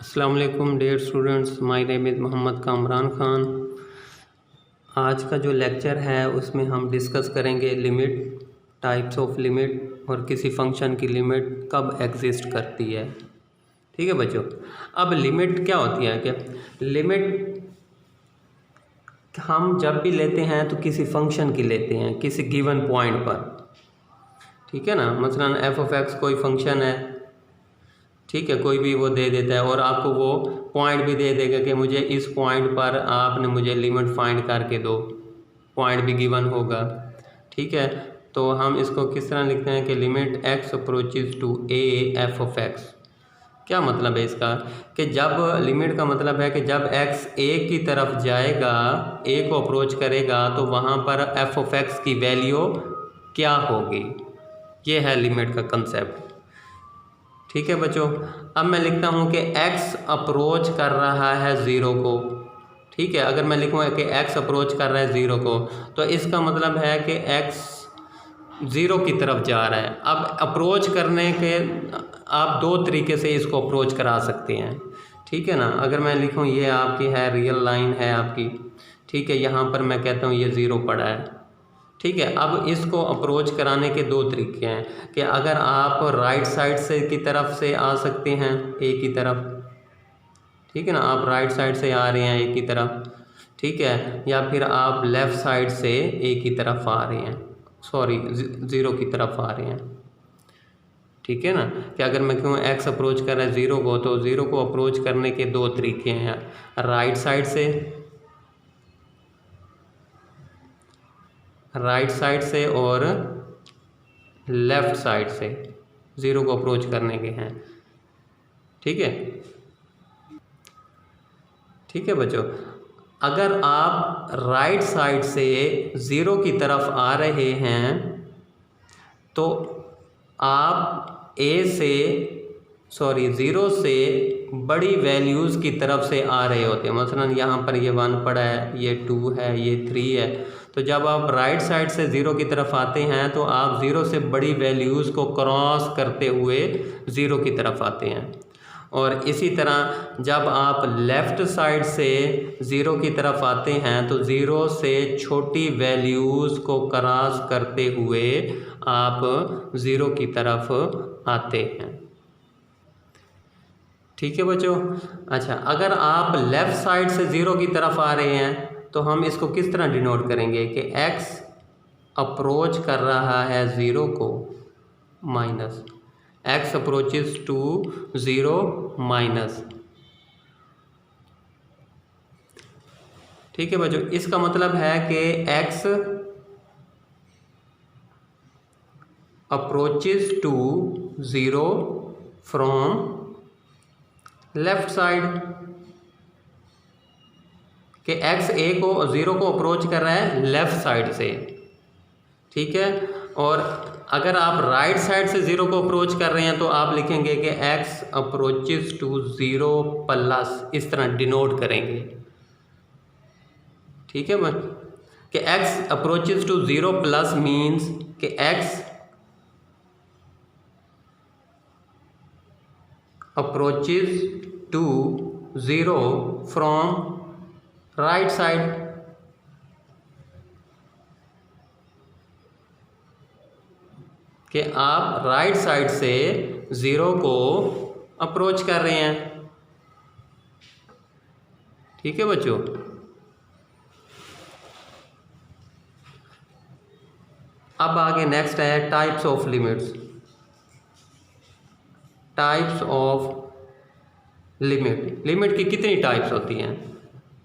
अस्सलाम वालेकुम dear students, my name is Mohammad Kamran Khan. आज का जो लेक्चर है उसमें हम डिस्कस करेंगे लिमिट, टाइप्स ऑफ लिमिट और किसी फंक्शन की लिमिट कब एग्जिस्ट करती है। ठीक है बच्चों। अब लिमिट क्या होती है कि लिमिट हम जब भी लेते हैं तो किसी फंक्शन की लेते हैं किसी गिवन पॉइंट पर। ठीक है ना, मसलन एफ ऑफ एक्स कोई फंक्शन है, ठीक है, कोई भी वो दे देता है और आपको वो पॉइंट भी दे देगा कि मुझे इस पॉइंट पर आपने मुझे लिमिट फाइंड करके दो, पॉइंट भी गिवन होगा। ठीक है, तो हम इसको किस तरह लिखते हैं कि limit x approaches to A F of X. क्या मतलब है इसका कि जब लिमिट का मतलब है कि जब एक्स ए की तरफ जाएगा, ए को अप्रोच करेगा, तो वहाँ पर एफ ऑफ एक्स की वैल्यू क्या होगी, ये है लिमिट का कंसेप्ट। ठीक है बच्चों। अब मैं लिखता हूँ कि x अप्रोच कर रहा है ज़ीरो को। ठीक है, अगर मैं लिखूँगा कि x अप्रोच कर रहा है ज़ीरो को, तो इसका मतलब है कि x ज़ीरो की तरफ जा रहा है। अब अप्रोच करने के आप दो तरीके से इसको अप्रोच करा सकते हैं। ठीक है ना, अगर मैं लिखूँ ये आपकी है रियल लाइन है आपकी, ठीक है, यहाँ पर मैं कहता हूँ ये ज़ीरो पड़ा है। ठीक है, अब इसको अप्रोच कराने के दो तरीके हैं कि अगर आप राइट साइड से की तरफ से आ सकते हैं ए की तरफ, ठीक है ना, आप राइट साइड से आ रहे हैं ए की तरफ, ठीक है, या फिर आप लेफ़्ट साइड से ए की तरफ आ रहे हैं, सॉरी ज़ीरो की तरफ आ रहे हैं। ठीक है ना, कि अगर मैं कहूँ एक्स अप्रोच कर रहा है ज़ीरो को, तो ज़ीरो को अप्रोच करने के दो तरीके हैं, राइट साइड से और लेफ़्ट साइड से ज़ीरो को अप्रोच करने के हैं। ठीक है, ठीक है बच्चों। अगर आप राइट साइड से ज़ीरो की तरफ आ रहे हैं तो आप ज़ीरो से बड़ी वैल्यूज़ की तरफ से आ रहे होते हैं। मसलन यहाँ पर ये 1 पड़ा है, ये 2 है, ये 3 है। तो जब आप राइट साइड से ज़ीरो की तरफ आते हैं तो आप ज़ीरो से बड़ी वैल्यूज़ को क्रॉस करते हुए ज़ीरो की तरफ आते हैं। और इसी तरह जब आप लेफ़्ट साइड से ज़ीरो की तरफ आते हैं तो ज़ीरो से छोटी वैल्यूज़ को क्रॉस करते हुए आप ज़ीरो की तरफ आते हैं। ठीक है बच्चों। अच्छा, अगर आप लेफ़्ट साइड से ज़ीरो की तरफ आ रहे हैं तो हम इसको किस तरह डिनोट करेंगे कि x अप्रोच कर रहा है ज़ीरो को minus x approaches to zero minus. ठीक है बच्चों, इसका मतलब है कि x approaches to zero from left side, कि x ए को ज़ीरो को अप्रोच कर रहा है लेफ़्ट साइड से। ठीक है, और अगर आप राइट साइड से ज़ीरो को अप्रोच कर रहे हैं तो आप लिखेंगे कि x approaches to zero plus, इस तरह डिनोट करेंगे। ठीक है बस, कि x approaches to zero plus means कि x approaches to zero from right side. कि आप राइट साइड से ज़ीरो को अप्रोच कर रहे हैं। ठीक है बच्चों। अब आगे नेक्स्ट है types of limits. Types of limit, limit की कितनी टाइप्स होती हैं?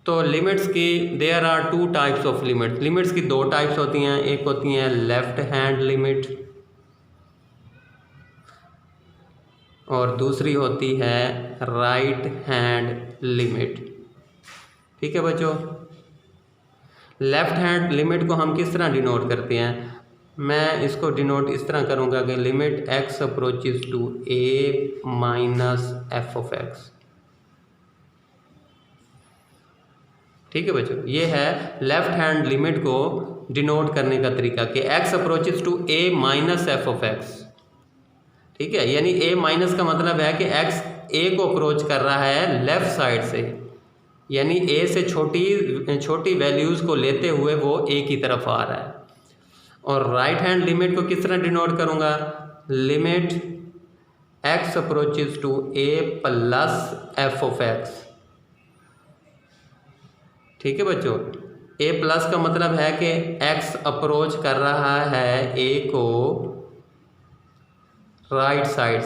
तो लिमिट्स की there are 2 types of limits. Limits की 2 टाइप्स होती हैं, एक होती हैं लेफ़्ट हैंड लिमिट और दूसरी होती है राइट हैंड लिमिट। ठीक है बच्चों। लेफ़्ट हैंड लिमिट को हम किस तरह डिनोट करते हैं? मैं इसको डिनोट इस तरह करूँगा कि limit x approaches to a minus F of x. ठीक है बच्चों, ये है लेफ़्ट हैंड लिमिट को डिनोट करने का तरीका कि x approaches to a minus F of x. ठीक है, यानी a माइनस का मतलब है कि x ए को अप्रोच कर रहा है लेफ़्ट साइड से, यानी ए से छोटी वैल्यूज़ को लेते हुए वो ए की तरफ आ रहा है। और राइट हैंड लिमिट को किस तरह डिनोट करूँगा, limit x approaches to a plus F of x. ठीक है बच्चों, a प्लस का मतलब है कि x अप्रोच कर रहा है a को राइट साइड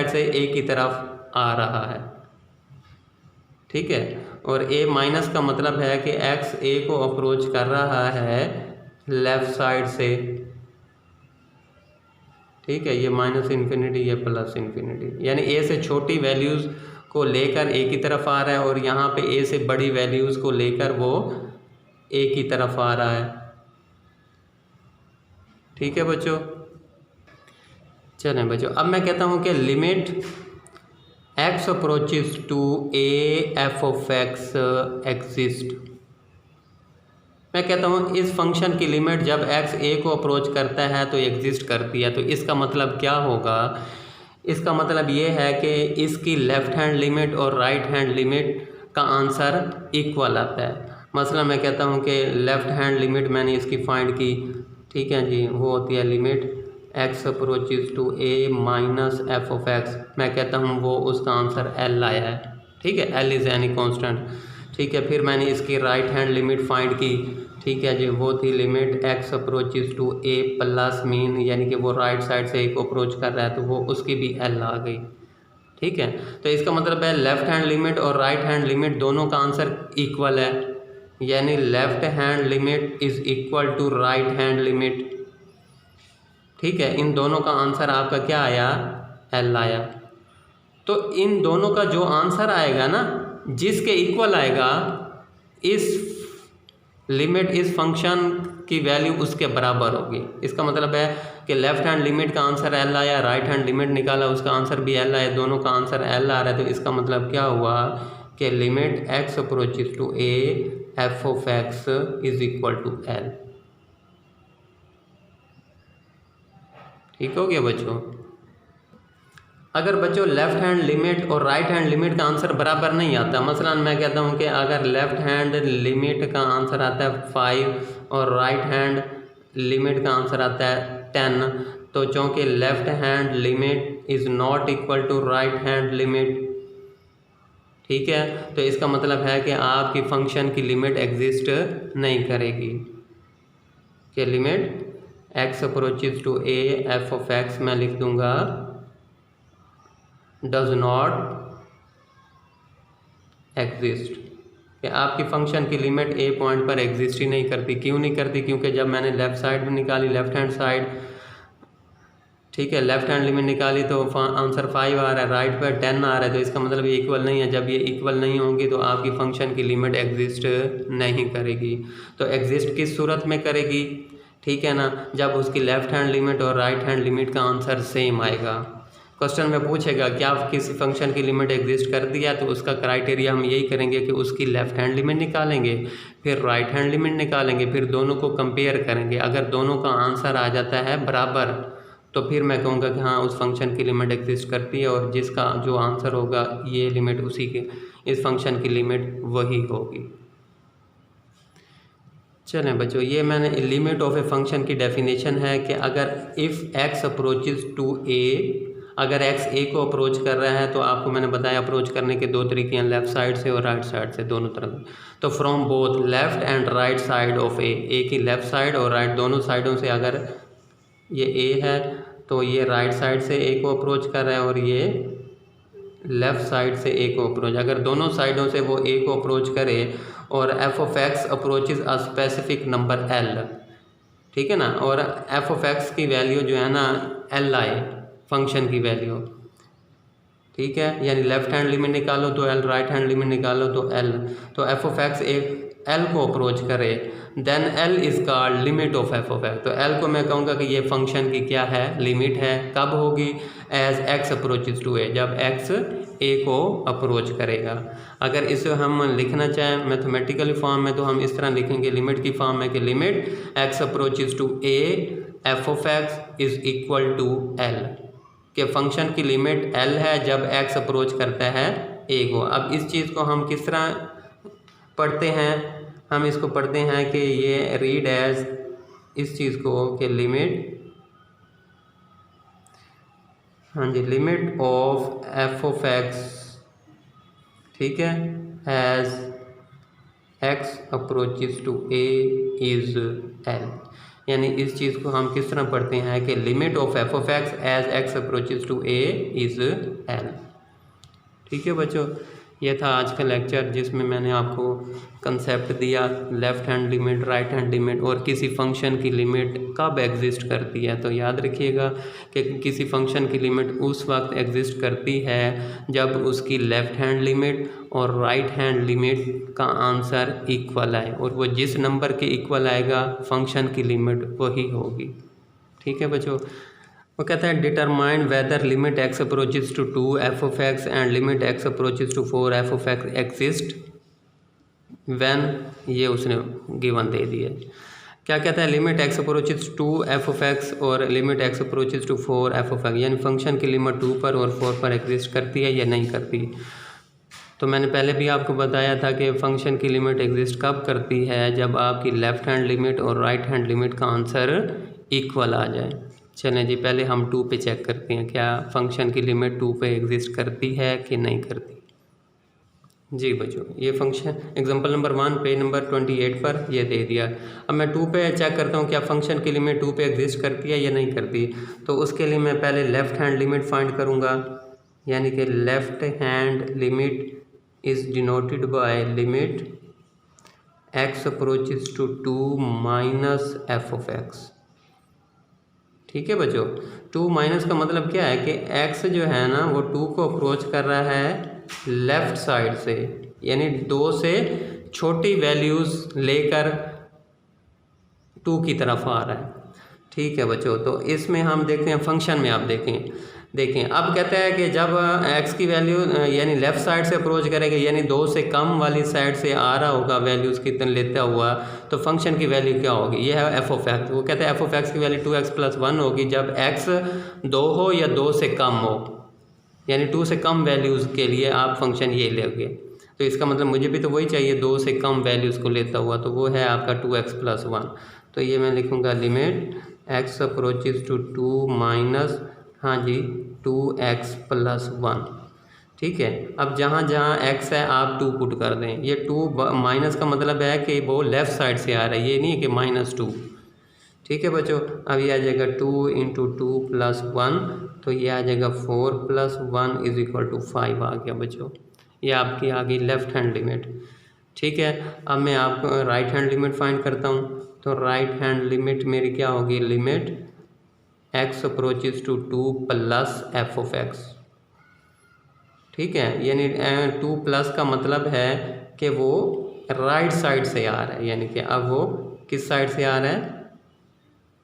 से a की तरफ आ रहा है। ठीक है, और a माइनस का मतलब है कि x a को अप्रोच कर रहा है लेफ़्ट साइड से। ठीक है, ये माइनस इन्फिनिटी, ये प्लस इन्फिनिटी, यानी a से छोटी वैल्यूज़ को लेकर a की तरफ आ रहा है और यहाँ पे a से बड़ी वैल्यूज़ को लेकर वो a की तरफ आ रहा है। ठीक है बच्चों, चलें बच्चों, अब मैं कहता हूँ कि limit x approaches to a F of x exist. मैं कहता हूँ इस फंक्शन की लिमिट जब x a को अप्रोच करता है तो एग्जिस्ट करती है। तो इसका मतलब क्या होगा, इसका मतलब ये है कि इसकी लेफ़्ट हैंड लिमिट और राइट हैंड लिमिट का आंसर इक्वल आता है। मसला मैं कहता हूँ कि लेफ़्ट हैंड लिमिट मैंने इसकी फाइंड की, ठीक है जी, वो होती है limit x approaches to a minus F of X. मैं कहता हूँ वो उसका आंसर l आया है। ठीक है, l इज़ एनी कांस्टेंट। ठीक है, फिर मैंने इसकी राइट हैंड लिमिट फाइंड की, ठीक है जी, वो थी limit x approaches to a plus mean, यानी कि वो राइट साइड से a को अप्रोच कर रहा है तो वो उसकी भी l आ गई। ठीक है, तो इसका मतलब है लेफ़्ट हैंड लिमिट और राइट हैंड लिमिट दोनों का आंसर इक्वल है, यानी left hand limit is equal to right hand limit. ठीक है, इन दोनों का आंसर आपका क्या आया, l आया। तो इन दोनों का जो आंसर आएगा ना, जिसके इक्वल आएगा, इस लिमिट इस फंक्शन की वैल्यू उसके बराबर होगी। इसका मतलब है कि लेफ़्ट हैंड लिमिट का आंसर l आया, राइट हैंड लिमिट निकाला उसका आंसर भी l आया, दोनों का आंसर l आ रहा है। तो इसका मतलब क्या हुआ कि limit x approaches to a F of x is equal to l। ठीक हो गया बच्चों। अगर बच्चों लेफ़्ट हैंड लिमिट और राइट हैंड लिमिट का आंसर बराबर नहीं आता, मसलन मैं कहता हूँ कि अगर लेफ़्ट हैंड लिमिट का आंसर आता है 5 और राइट हैंड लिमिट का आंसर आता है 10, तो चूँकि left hand limit is not equal to right hand limit, ठीक है, तो इसका मतलब है कि आपकी फंक्शन की लिमिट एग्जिस्ट नहीं करेगी। कि limit x approaches to a F of X मैं लिख दूँगा डज नॉट एग्जिस्ट, कि आपकी फंक्शन की लिमिट a पॉइंट पर एग्जिस्ट ही नहीं करती। क्यों नहीं करती, क्योंकि जब मैंने लेफ़्ट साइड में निकाली, लेफ़्ट हैंड साइड, ठीक है, लेफ़्ट हैंड लिमिट निकाली तो आंसर 5 आ रहा है, राइट पर 10 आ रहा है, तो इसका मतलब ये इक्वल नहीं है। जब ये इक्वल नहीं होंगी तो आपकी फंक्शन की लिमिट एग्जिस्ट नहीं करेगी। तो एग्जिस्ट किस सूरत में करेगी, ठीक है ना, जब उसकी लेफ़्ट हैंड लिमिट और राइट हैंड लिमिट का आंसर सेम आएगा। क्वेश्चन में पूछेगा क्या किसी फंक्शन की लिमिट एग्जिस्ट कर दिया, तो उसका क्राइटेरिया हम यही करेंगे कि उसकी लेफ़्ट हैंड लिमिट निकालेंगे, फिर राइट हैंड लिमिट निकालेंगे, फिर दोनों को कंपेयर करेंगे। अगर दोनों का आंसर आ जाता है बराबर तो फिर मैं कहूँगा कि हाँ उस फंक्शन की लिमिट एग्जिस्ट करती है, और जिसका जो आंसर होगा ये लिमिट उसी के, इस फंक्शन की लिमिट वही होगी। चलें बच्चों, ये मैंने लिमिट ऑफ ए फंक्शन की डेफिनेशन है कि अगर if x approaches to a, अगर x a को अप्रोच कर रहा है तो आपको मैंने बताया अप्रोच करने के दो तरीके हैं, लेफ़्ट साइड से और राइट साइड से, दोनों तरफ। तो from both left and right side of a की लेफ़्ट साइड और राइट दोनों साइडों से, अगर ये a है तो ये राइट साइड से a को अप्रोच कर रहा है और ये लेफ़्ट साइड से a को अप्रोच, अगर दोनों साइडों से वो a को अप्रोच करे और f of x approaches a specific number l, ठीक है ना, और f ऑफ x की वैल्यू जो है ना l आए, फंक्शन की वैल्यू, ठीक है, यानी लेफ़्ट हैंड लिमिट निकालो तो l, राइट हैंड लिमिट निकालो तो l, तो f ऑफ x एक l को अप्रोच करे, then l is called limit of f of x। तो l को मैं कहूँगा कि ये फंक्शन की क्या है, लिमिट है। कब होगी, as x approaches to a, जब x a को अप्रोच करेगा। अगर इसे हम लिखना चाहें मैथमेटिकल फॉर्म में तो हम इस तरह लिखेंगे लिमिट की फॉर्म में कि limit x approaches to a F of x is equal to l, कि फंक्शन की लिमिट L है जब x अप्रोच करता है a को। अब इस चीज़ को हम किस तरह पढ़ते हैं, हम इसको पढ़ते हैं कि ये रीड एज इस चीज़ को कि लिमिट, हाँ जी, limit of f of x, ठीक है, as x approaches to a is l. यानी इस चीज़ को हम किस तरह पढ़ते हैं कि limit of f of x as x approaches to a is l. ठीक है बच्चों, ये था आज का लेक्चर जिसमें मैंने आपको कंसेप्ट दिया left hand limit, right hand limit और किसी फंक्शन की लिमिट कब एग्जिस्ट करती है। तो याद रखिएगा कि किसी फंक्शन की लिमिट उस वक्त एग्जिस्ट करती है जब उसकी लेफ़्ट हैंड लिमिट और राइट हैंड लिमिट का आंसर इक्वल आए, और वो जिस नंबर के इक्वल आएगा फंक्शन की लिमिट वही होगी। ठीक है बच्चों, वो कहता है determine whether limit x approaches to 2 F of x and limit x approaches to 4 f of x exist when, ये उसने गिवन दे दिया। क्या कहता है, limit x approaches to f of x और limit x approaches to 4 f of x, यानी function की लिमिट 2 पर और 4 पर एग्जिस्ट करती है या नहीं करती। तो मैंने पहले भी आपको बताया था कि फंक्शन की लिमिट एग्जिस्ट कब करती है, जब आपकी लेफ़्ट हैंड लिमिट और राइट हैंड लिमिट का आंसर इक्वल आ जाए। चलें जी, पहले हम 2 पे चेक करते हैं क्या फंक्शन की लिमिट 2 पे एग्जिस्ट करती है कि नहीं करती। जी बच्चों, ये function example number 1 page number 28 पर ये दे दिया। अब मैं 2 पे चेक करता हूँ क्या फंक्शन की लिमिट 2 पे एग्जिस्ट करती है या नहीं करती। तो उसके लिए मैं पहले लेफ़्ट हैंड लिमिट फाइंड करूँगा, यानी कि left hand limit is denoted by limit x approaches to 2 minus F of x. ठीक है बच्चों, 2 माइनस का मतलब क्या है कि x जो है ना वो 2 को अप्रोच कर रहा है लेफ़्ट साइड से, यानी 2 से छोटी वैल्यूज़ लेकर 2 की तरफ आ रहा है। ठीक है बच्चों, तो इसमें हम देखते हैं फंक्शन में, आप देखें अब कहता है कि जब x की वैल्यू यानी लेफ़्ट साइड से अप्रोच करेगा, यानी 2 से कम वाली साइड से आ रहा होगा वैल्यूज़ कितने लेता हुआ, तो फंक्शन की वैल्यू क्या होगी, ये है एफ ऑफ एक्स। वो कहता है एफ ऑफ एक्स की वैल्यू 2x + 1 होगी जब x 2 हो या 2 से कम हो, यानी 2 से कम वैल्यूज़ के लिए आप फंक्शन ये लोगे। तो इसका मतलब मुझे भी तो वही चाहिए 2 से कम वैल्यूज़ को लेता हुआ, तो वो है आपका 2x + 1। तो ये मैं लिखूँगा limit x approaches to 2 minus, हाँ जी, 2x + 1। ठीक है, अब जहाँ जहाँ x है आप 2 पुट कर दें। ये 2 माइनस का मतलब है कि वो लेफ़्ट साइड से आ रहा है, ये नहीं है कि -2। ठीक है बच्चों, अब ये आ जाएगा 2 × 2 + 1, तो ये आ जाएगा 4 + 1 = 5 आ गया बच्चों। ये आपकी आ गई लेफ़्ट हैंड लिमिट। ठीक है, अब मैं आपको राइट हैंड लिमिट फाइंड करता हूँ। तो राइट हैंड लिमिट मेरी क्या होगी, limit x approaches to 2 + f of x. ठीक है, यानी 2 प्लस का मतलब है कि वो राइट साइड से आ रहा है, यानी कि अब वो किस साइड से आ रहा है,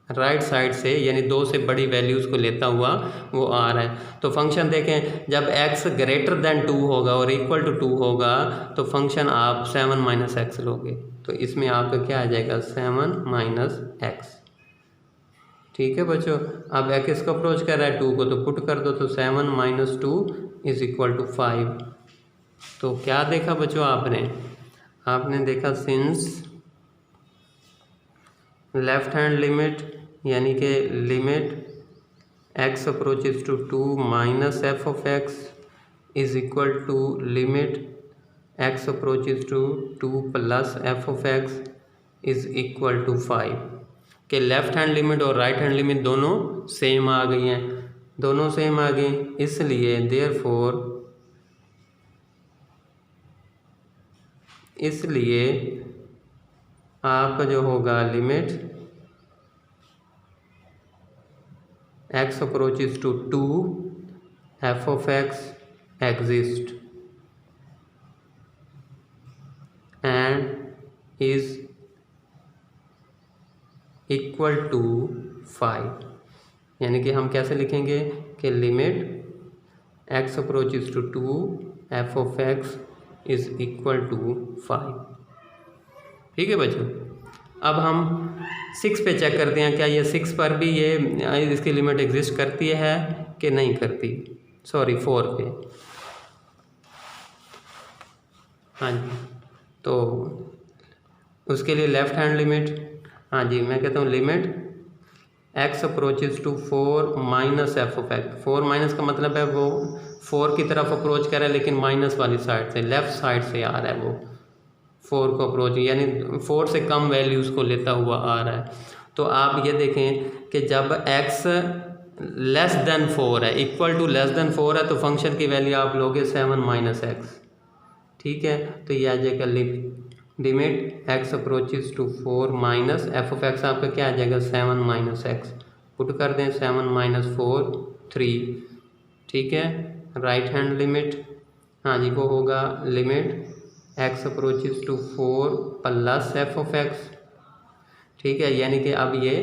राइट साइड से, यानी 2 से बड़ी वैल्यूज़ को लेता हुआ वो आ रहा है। तो फंक्शन देखें, जब x > 2 होगा और = 2 होगा तो फंक्शन आप 7 - x लोगे, तो इसमें आपका क्या आ जाएगा, 7 - x। ठीक है बच्चों, अब x को अप्रोच कर रहा है 2 को, तो पुट कर दो, तो 7 - 2 = 5। तो क्या देखा बच्चों आपने देखा सिंस लेफ़्ट हैंड लिमिट, यानी कि limit x approaches to 2 minus F of x = limit x approaches to 2 + f of x = 5 के लेफ़्ट हैंड लिमिट और राइट हैंड लिमिट दोनों सेम आ गई हैं, दोनों सेम आ गई, इसलिए देयरफॉर आपका जो होगा limit x approaches to 2 F of x exist and is = 5। यानी कि हम कैसे लिखेंगे कि limit x approaches to 2 F of x = 5। ठीक है बच्चों, अब हम 6 पे चेक करते हैं क्या ये 6 पर भी ये इसकी लिमिट एग्जिस्ट करती है कि नहीं करती, सॉरी 4 पे। हाँ जी, तो उसके लिए लेफ़्ट हैंड लिमिट, हाँ जी मैं कहता हूँ limit x approaches to 4 minus F of x. 4 minus का मतलब है वो 4 की तरफ अप्रोच कर रहा है लेकिन माइनस वाली साइड से, लेफ़्ट साइड से आ रहा है वो 4 को अप्रोच, यानी 4 से कम वैल्यूज़ को लेता हुआ आ रहा है। तो आप ये देखें कि जब x लेस देन 4 है, इक्वल टू लेस देन 4 है, तो फंक्शन की वैल्यू आप लोगे 7 माइनस एक्स। ठीक है, तो ये आ जाएगा limit x approaches to 4 minus F of x आपका क्या आ जाएगा 7 माइनस एक्स। पुट कर दें 7 माइनस 4 3। ठीक है, राइट हैंड लिमिट, हाँ जी वो होगा limit x approaches to 4 plus F of x. ठीक है, यानी कि अब ये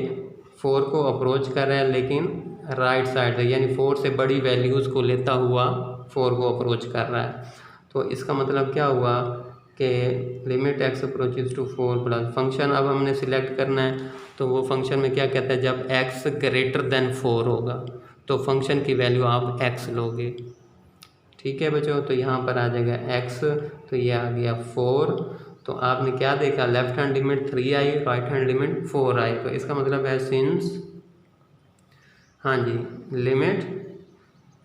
4 को अप्रोच कर रहा है लेकिन राइट साइड से, यानी 4 से बड़ी वैल्यूज़ को लेता हुआ 4 को अप्रोच कर रहा है। तो इसका मतलब क्या हुआ कि limit x approaches to 4 plus function अब हमने सिलेक्ट करना है। तो वो फंक्शन में क्या कहता है, जब x ग्रेटर देन 4 होगा तो फंक्शन की वैल्यू आप x लोगे। ठीक है बच्चों, तो यहाँ पर आ जाएगा x, तो ये आ गया 4। तो आपने क्या देखा, लेफ्ट हैंड लिमिट 3 आई, राइट हैंड लिमिट 4 आई। तो इसका मतलब है सिंस, हाँ जी, limit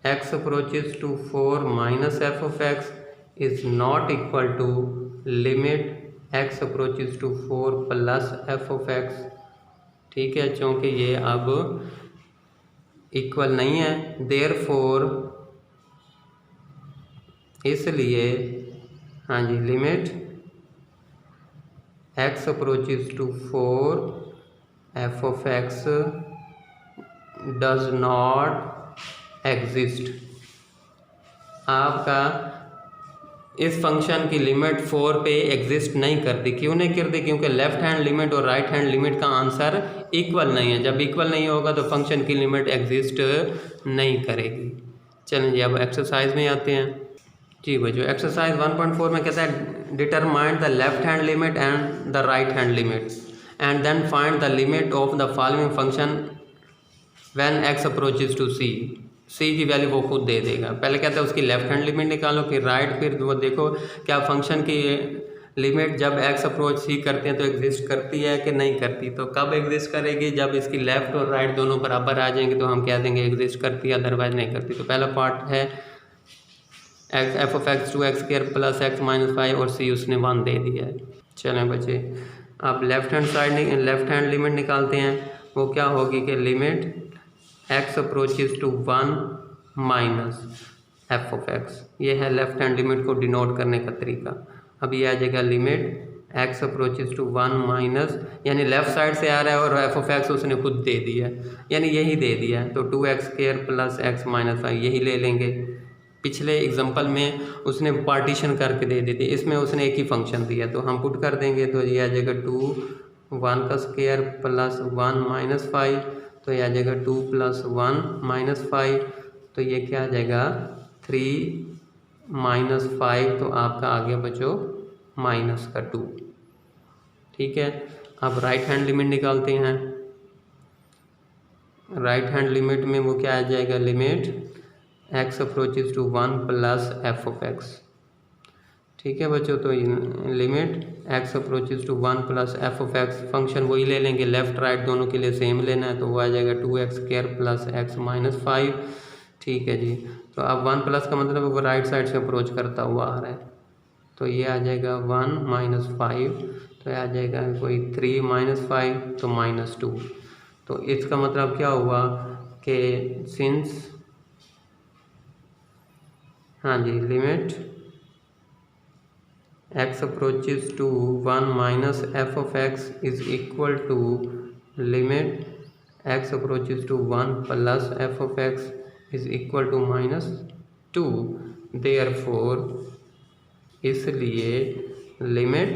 x approaches to 4 minus F of x is not equal to limit x approaches to 4 plus F of x. ठीक है, क्योंकि ये अब इक्वल नहीं है, देयरफॉर इसलिए हाँ जी limit x approaches to 4 f of x does not exist. आपका इस फंक्शन की लिमिट 4 पे एग्जिस्ट नहीं करती। क्यों नहीं करती, क्योंकि लेफ्ट हैंड लिमिट और राइट हैंड लिमिट का आंसर इक्वल नहीं है। जब इक्वल नहीं होगा तो फंक्शन की लिमिट एग्जिस्ट नहीं करेगी। चलें जी, अब एक्सरसाइज में आते हैं। जी बच्चों, एक्सरसाइज 1.4 में कहता है determine the left hand limit and the right hand limit and then find the limit of the following function when x approaches to c की वैल्यू वो खुद दे देगा। पहले कहता है उसकी लेफ्ट हैंड लिमिट निकालो, फिर राइट, फिर वो देखो क्या फंक्शन की लिमिट जब x अप्रोच c करते हैं तो एग्जिस्ट करती है कि नहीं करती। तो कब एग्जिस्ट करेगी, जब इसकी लेफ्ट और राइट दोनों बराबर आ जाएंगे तो हम कह देंगे एग्जिस्ट करती है, अदरवाइज नहीं करती। तो पहला पार्ट है f of x 2x² plus x minus 5 और c उसने 1 दे दिया है। चलें बच्चे, आप लेफ्ट हैंड लिमिट निकालते हैं। वो क्या होगी कि limit x approaches to 1 minus F of x, ये है लेफ्ट हैंड लिमिट को डिनोट करने का तरीका। अब ये आ जाएगा limit x approaches to 1 minus, यानी लेफ्ट साइड से आ रहा है और एफ ऑफ एक्स उसने खुद दे दिया है, यानी यही दे दिया है। तो 2x² प्लस x माइनस 5 यही ले लेंगे। पिछले एग्जांपल में उसने पार्टीशन करके दे दी थी, इसमें उसने एक ही फंक्शन दिया, तो हम पुट कर देंगे। तो ये आ जाएगा 2 1 का स्क्वायर प्लस 1 माइनस 5, तो ये आ जाएगा 2 प्लस 1 माइनस 5, तो ये क्या आ जाएगा 3 माइनस 5, तो आपका आ गया बच्चों माइनस का 2। ठीक है, अब राइट हैंड लिमिट निकालते हैं। राइट हैंड लिमिट में वो क्या आ जाएगा, limit x approaches to 1 plus F of x. ठीक है बच्चों, तो limit x approaches to 1 plus F of x, function वही ले लेंगे, लेफ्ट राइट दोनों के लिए सेम लेना है, तो वो आ जाएगा 2x² प्लस x माइनस 5। ठीक है जी, तो अब 1 प्लस का मतलब वो राइट साइड से अप्रोच करता हुआ आ रहा है, तो ये आ जाएगा 1 माइनस 5, तो आ जाएगा कोई 3 माइनस 5, तो माइनस 2। तो इसका मतलब क्या हुआ कि सिंस, हाँ जी, limit x approaches to 1 minus F of x is equal to limit x approaches to 1 plus F of x is equal to minus 2। Therefore इसलिए limit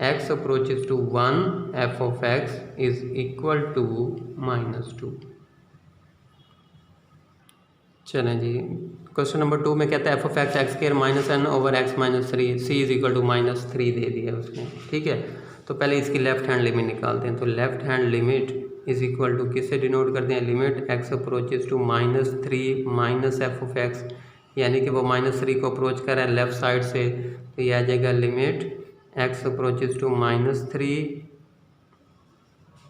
x approaches to 1 f of x is equal to minus 2। चलें जी, question number 2 में कहता है f of x x² minus n over x minus 3 c is equal to -3 दे दिया उसने। ठीक है, तो पहले इसकी लेफ्ट हैंड लिमिट निकालते हैं। तो left hand limit is equal to किससे डिनोट करते हैं, limit x approaches to -3 minus F of x, यानी कि वो -3 को अप्रोच कर रहा है लेफ़्ट साइड से, तो यह आ जाएगा limit x approaches to -3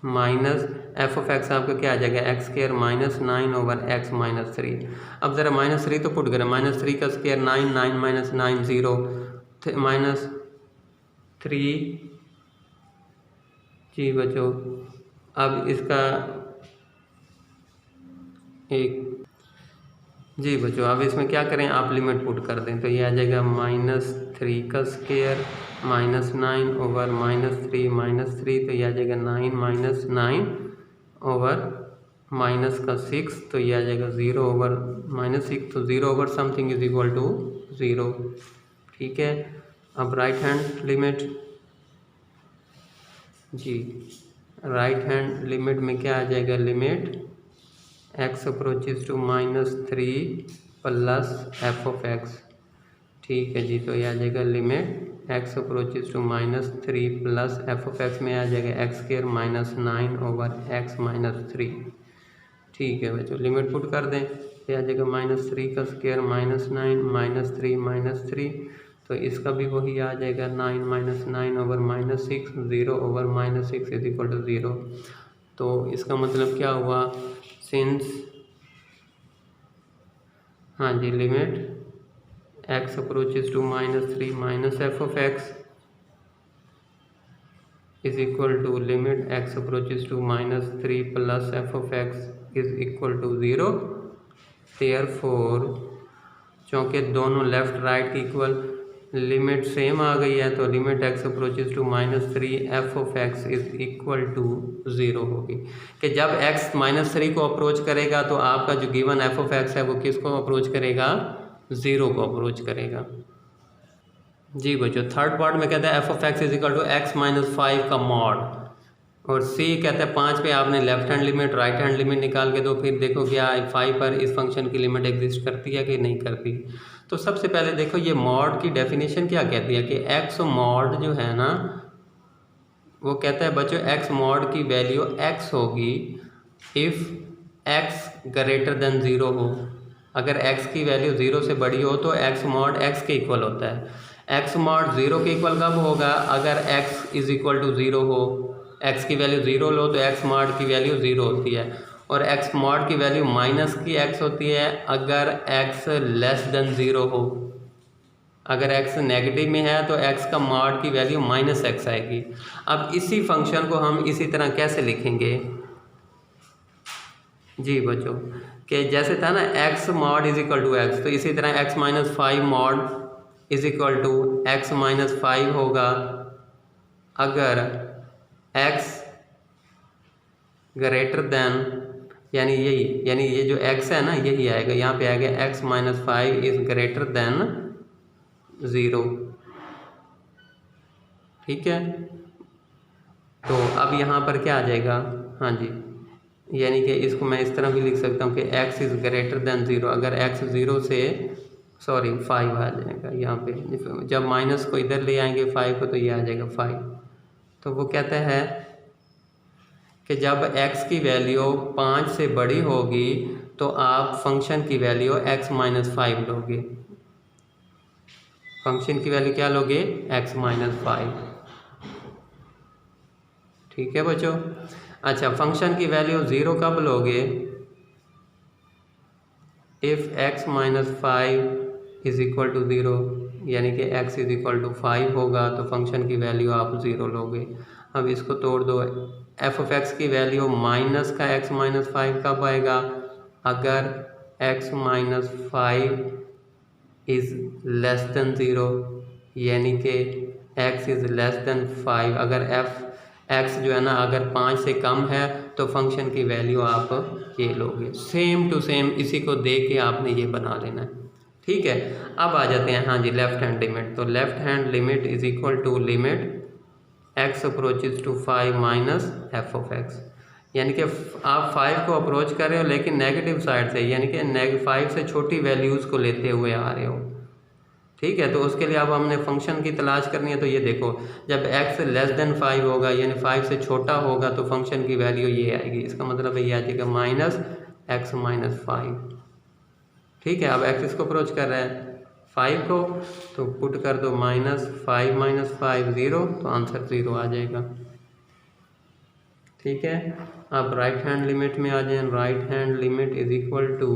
minus F of x आपका क्या आ जाएगा, एक्स स्क्वायर -9 ओवर एक्स -3। अब ज़रा -3 तो पुट करें, -3 का स्क्वायर 9, 9 - 9 0, -3 जी बच्चों। अब इसका एक जी बच्चों, अब इसमें क्या करें, आप लिमिट पुट कर दें, तो ये आ जाएगा -3 का स्क्वायर -9 ओवर -3, तो ये आ जाएगा 9 - 9 ओवर -6, तो ये आ जाएगा 0 ओवर -6, तो 0 over something is equal to 0। ठीक है, अब राइट हैंड लिमिट जी, राइट हैंड लिमिट में क्या आ जाएगा, limit x approaches to -3 plus F of x. ठीक है जी, तो ये आ जाएगा limit x approaches to -3 plus F of x में आ जाएगा एक्स स्क्वायर -9 ओवर एक्स -3। ठीक है बच्चों, लिमिट पुट कर दें, ये आ जाएगा -3 का स्क्वायर -9 -3 तो इसका भी वही आ जाएगा 9 - 9 over -6, 0 over -6 is equal to 0। तो इसका मतलब क्या हुआ, सिंस हाँ जी, limit x approaches to -3 minus F of x is equal to limit x approaches to -3 plus F of x is equal to 0। Therefore चूँकि दोनों left right equal limit same आ गई है, तो limit x approaches to -3 f of x is equal to 0 होगी, कि जब x -3 को अप्रोच करेगा तो आपका जो गिवन एफ ऑफ एक्स है वो किसको अप्रोच करेगा, 0 को अप्रोच करेगा। जी बच्चों, थर्ड पार्ट में कहता है f of x is equal to x - 5 का मॉड, और सी कहता है 5 पे आपने left hand limit right hand limit निकाल के दो, फिर देखो क्या 5 पर इस फंक्शन की लिमिट एग्जिस्ट करती है कि नहीं करती। तो सबसे पहले देखो ये मॉड की डेफिनेशन क्या कहती है कि एक्स मॉड जो है ना, वो कहता है बच्चों एक्स मॉड की वैल्यू x होगी इफ़ x ग्रेटर देन 0 हो। अगर x की वैल्यू 0 से बड़ी हो तो x मॉड x के इक्वल होता है। x मॉड 0 के इक्वल कब होगा, अगर x इज इक्वल टू 0 हो, x की वैल्यू 0 लो तो x मॉड की वैल्यू 0 होती है, और x मॉड की वैल्यू माइनस की x होती है अगर x लेस देन 0 हो। अगर x नेगेटिव में है तो x का मॉड की वैल्यू -x आएगी। अब इसी फंक्शन को हम इसी तरह कैसे लिखेंगे जी बच्चों, कि जैसे था ना x mod is equal to x, तो इसी तरह x - 5 mod is equal to x - 5 होगा अगर x ग्रेटर देन, यानी ये जो x है ना यही आएगा, यहाँ पे आएगा x - 5 इज ग्रेटर देन 0। ठीक है, तो अब यहाँ पर क्या आ जाएगा, हाँ जी, यानी कि इसको मैं इस तरह भी लिख सकता हूँ कि x इज़ ग्रेटर देन 0, अगर x 0 से 5 आ जाएगा यहाँ पे, जब माइनस को इधर ले आएंगे 5 को तो ये आ जाएगा 5। तो वो कहता है कि जब x की वैल्यू 5 से बड़ी होगी तो आप फंक्शन की वैल्यू x - 5 लोगे। फंक्शन की वैल्यू क्या लोगे, x - 5। ठीक है बच्चों। अच्छा, फंक्शन की वैल्यू 0 कब लोगे, if x - 5 is equal to 0, यानी कि x इज इक्वल टू 5 होगा तो फंक्शन की वैल्यू आप 0 लोगे। अब इसको तोड़ दो, एफ ऑफ एक्स की वैल्यू माइनस का x - 5 कब आएगा, अगर x - 5 इज़ लेस देन 0, यानी कि x इज़ लेस देन 5। अगर एफ एक्स जो है ना अगर 5 से कम है तो फंक्शन की वैल्यू आप ये लोगे। सेम टू सेम इसी को देख के आपने ये बना लेना है। ठीक है, अब आ जाते हैं हाँ जी लेफ्ट हैंड लिमिट। तो left hand limit is equal to limit x approaches to 5 minus F of x, यानी कि आप 5 को अप्रोच कर रहे हो लेकिन नेगेटिव साइड से, यानी कि 5 से छोटी वैल्यूज़ को लेते हुए आ रहे हो। ठीक है। तो उसके लिए अब हमने फंक्शन की तलाश करनी है। तो ये देखो, जब x लेस देन 5 होगा यानी 5 से छोटा होगा तो फंक्शन की वैल्यू ये आएगी। इसका मतलब है ये आ जाएगा -x - 5। ठीक है। अब x इसको अप्रोच कर रहा है 5 को, तो पुट कर दो -5 - 5 0, तो आंसर 0 आ जाएगा। ठीक है। अब राइट हैंड लिमिट में आ जाए। Right hand limit is equal to,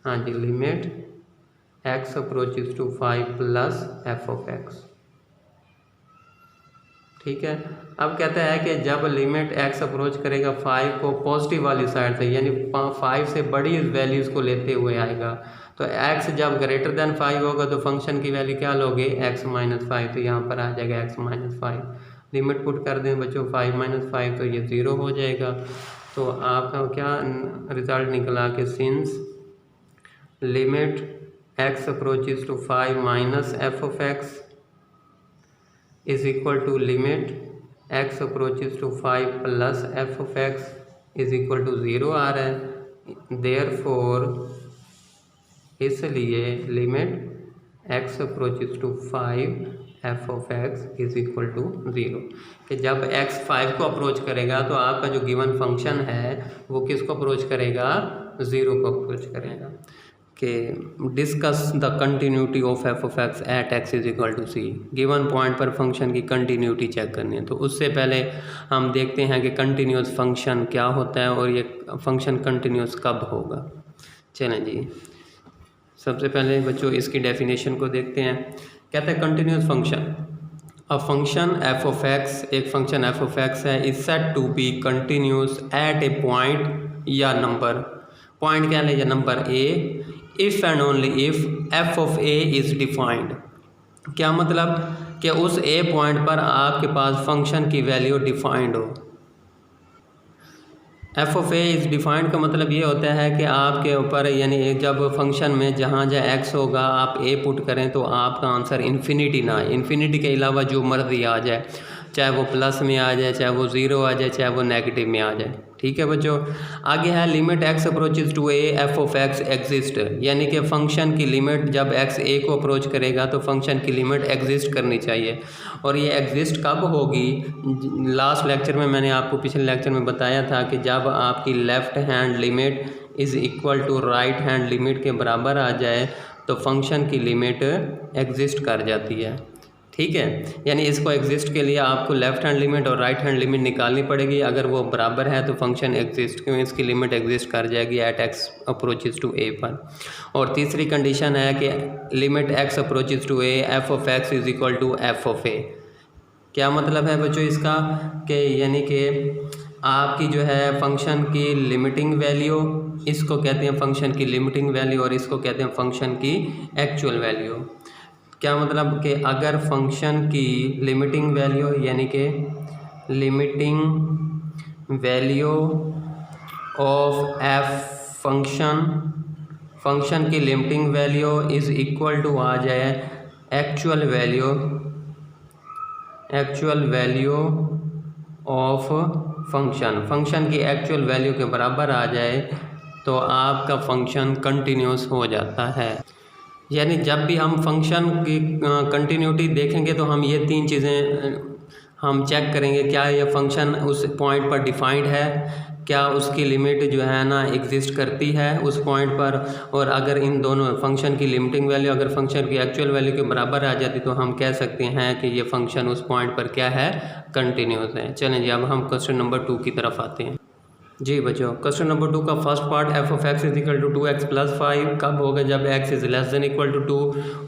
हाँ जी, limit x approaches to 5 plus f(x). ठीक है। अब कहता है कि जब लिमिट x अप्रोच करेगा 5 को पॉजिटिव वाली साइड से, यानी 5 से बड़ी वैल्यूज़ को लेते हुए आएगा, तो x जब ग्रेटर देन 5 होगा तो फंक्शन की वैल्यू क्या लोगे, x - 5। तो यहाँ पर आ जाएगा x - 5। लिमिट पुट कर दें बच्चों 5 - 5, तो ये 0 हो जाएगा। तो आपका क्या रिजल्ट निकला कि since limit x approaches to 5 minus f(x) is equal to limit x approaches to 5 plus f(x) is equal to 0 आ रहा है। देयरफॉर, इसलिए limit x approaches to 5 f(x) is equal to 0, कि जब x 5 को अप्रोच करेगा तो आपका जो गिवन फंक्शन है वो किसको अप्रोच करेगा, 0 को अप्रोच करेगा। कि discuss the continuity of f(x) at x is equal to c। Given point पर फंक्शन की कंटिन्यूटी चेक करनी है। तो उससे पहले हम देखते हैं कि कंटिन्यूस फंक्शन क्या होता है और ये फंक्शन कंटिन्यूस कब होगा। चलें जी, सबसे पहले बच्चों इसकी डेफिनेशन को देखते हैं। कहते हैं continuous function, a function f(x), एक फंक्शन f(x) है, is said to be continuous at a point या नंबर, पॉइंट क्या ले, number a, if and only if f(a) is defined. क्या मतलब कि उस a पॉइंट पर आपके पास फंक्शन की वैल्यू डिफाइंड हो। f(a) इज़ डिफाइंड का मतलब ये होता है कि आपके ऊपर, यानी जब फंक्शन में जहाँ जहाँ x होगा आप a पुट करें तो आपका आंसर इन्फिनिटी ना आए, इन्फिनिटी के अलावा जो मर्जी आ जाए, चाहे वो प्लस में आ जाए, चाहे वो 0 आ जाए, चाहे वो नेगेटिव में आ जाए। ठीक है बच्चों। आगे है limit x approaches to a f(x) exist, यानी कि फंक्शन की लिमिट जब x a को अप्रोच करेगा तो फंक्शन की लिमिट एग्जिस्ट करनी चाहिए। और ये एग्जिस्ट कब होगी, लास्ट लेक्चर में मैंने आपको, पिछले लेक्चर में बताया था कि जब आपकी left hand limit is equal to right hand limit के बराबर आ जाए तो फंक्शन की लिमिट एग्जिस्ट कर जाती है। ठीक है। यानी इसको एग्जिस्ट के लिए आपको लेफ़्ट हैंड लिमिट और राइट हैंड लिमिट निकालनी पड़ेगी। अगर वो बराबर है तो फंक्शन एग्जिस्ट, क्यों, इसकी लिमिट एग्जिस्ट कर जाएगी at x approaches to a पर। और तीसरी कंडीशन है कि limit x approaches to a f(x) is equal to f(a). क्या मतलब है बच्चों इसका, कि यानी कि आपकी जो है फंक्शन की लिमिटिंग वैल्यू, इसको कहते हैं फंक्शन की लिमिटिंग वैल्यू और इसको कहते हैं फंक्शन की एक्चुअल वैल्यू। क्या मतलब कि अगर फंक्शन की लिमिटिंग वैल्यू, यानी कि limiting value of f function की limiting value is equal to आ जाए एक्चुअल वैल्यू ऑफ फंक्शन की एक्चुअल वैल्यू के बराबर आ जाए तो आपका फंक्शन कंटिन्यूस हो जाता है। यानी जब भी हम फंक्शन की कंटिन्यूटी देखेंगे तो हम ये 3 चीज़ें हम चेक करेंगे, क्या ये फंक्शन उस पॉइंट पर डिफाइंड है, क्या उसकी लिमिट जो है ना एग्जिस्ट करती है उस पॉइंट पर, और अगर इन दोनों फंक्शन की लिमिटिंग वैल्यू अगर फंक्शन की एक्चुअल वैल्यू के बराबर आ जाती तो हम कह सकते हैं कि ये फंक्शन उस पॉइंट पर क्या है, कंटिन्यूस है। चलें जी, अब हम क्वेश्चन नंबर 2 की तरफ आते हैं। जी बच्चों, क्वेश्चन नंबर 2 का first part f(x) is equal to 2x plus 5 कब होगा, जब x is less than equal to 2,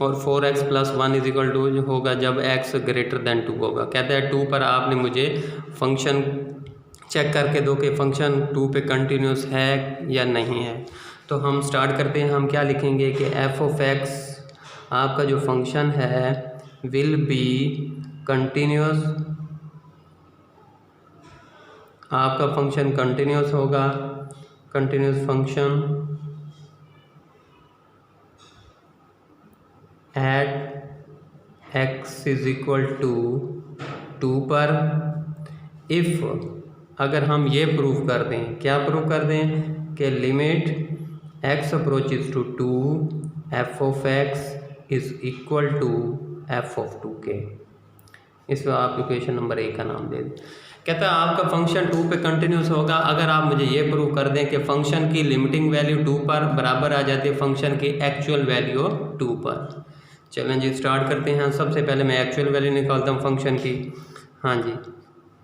और 4x plus 1 is equal to होगा जब x ग्रेटर देन 2 होगा। कहता है 2 पर आपने मुझे फंक्शन चेक करके दो कि फंक्शन 2 पे कंटिन्यूस है या नहीं है। तो हम स्टार्ट करते हैं। हम क्या लिखेंगे कि f(x) आपका जो फंक्शन है विल बी कंटिन्यूस, आपका फंक्शन कंटिन्यूस होगा, continuous function at x is equal to 2 पर, इफ़ अगर हम ये प्रूव कर दें, क्या प्रूव कर दें कि limit x approaches to 2 f(x) is equal to f of 2k। इसमें आप इक्वेशन नंबर 1 का नाम दे दें। कहता है आपका फंक्शन 2 पे कंटिन्यूस होगा अगर आप मुझे ये प्रूव कर दें कि फंक्शन की लिमिटिंग वैल्यू 2 पर बराबर आ जाती है फंक्शन की एक्चुअल वैल्यू 2 पर। चलें जी स्टार्ट करते हैं। सबसे पहले मैं एक्चुअल वैल्यू निकालता हूँ फंक्शन की। हाँ जी,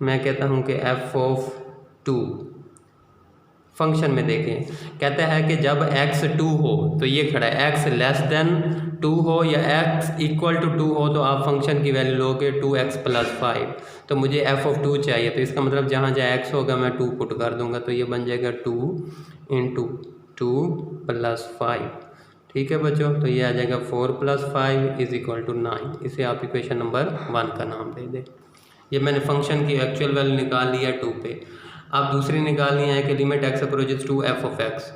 मैं कहता हूँ कि एफ ऑफ 2 फंक्शन में देखें, कहता है कि जब x 2 हो तो ये खड़ा है, x लेस देन 2 हो या x इक्वल टू 2 हो तो आप फंक्शन की वैल्यू लोगे 2x + 5। तो मुझे f ऑफ 2 चाहिए, तो इसका मतलब जहाँ जहाँ x होगा मैं 2 पुट कर दूंगा, तो ये बन जाएगा 2 × 2 + 5। ठीक है बच्चों, तो ये आ जाएगा 4 + 5 = 9। इसे आप इक्वेशन नंबर 1 का नाम दे दें। ये मैंने फंक्शन की एक्चुअल वैल्यू निकाल ली है 2 पे। अब दूसरी निकालनी है कि limit x approaches to f of x।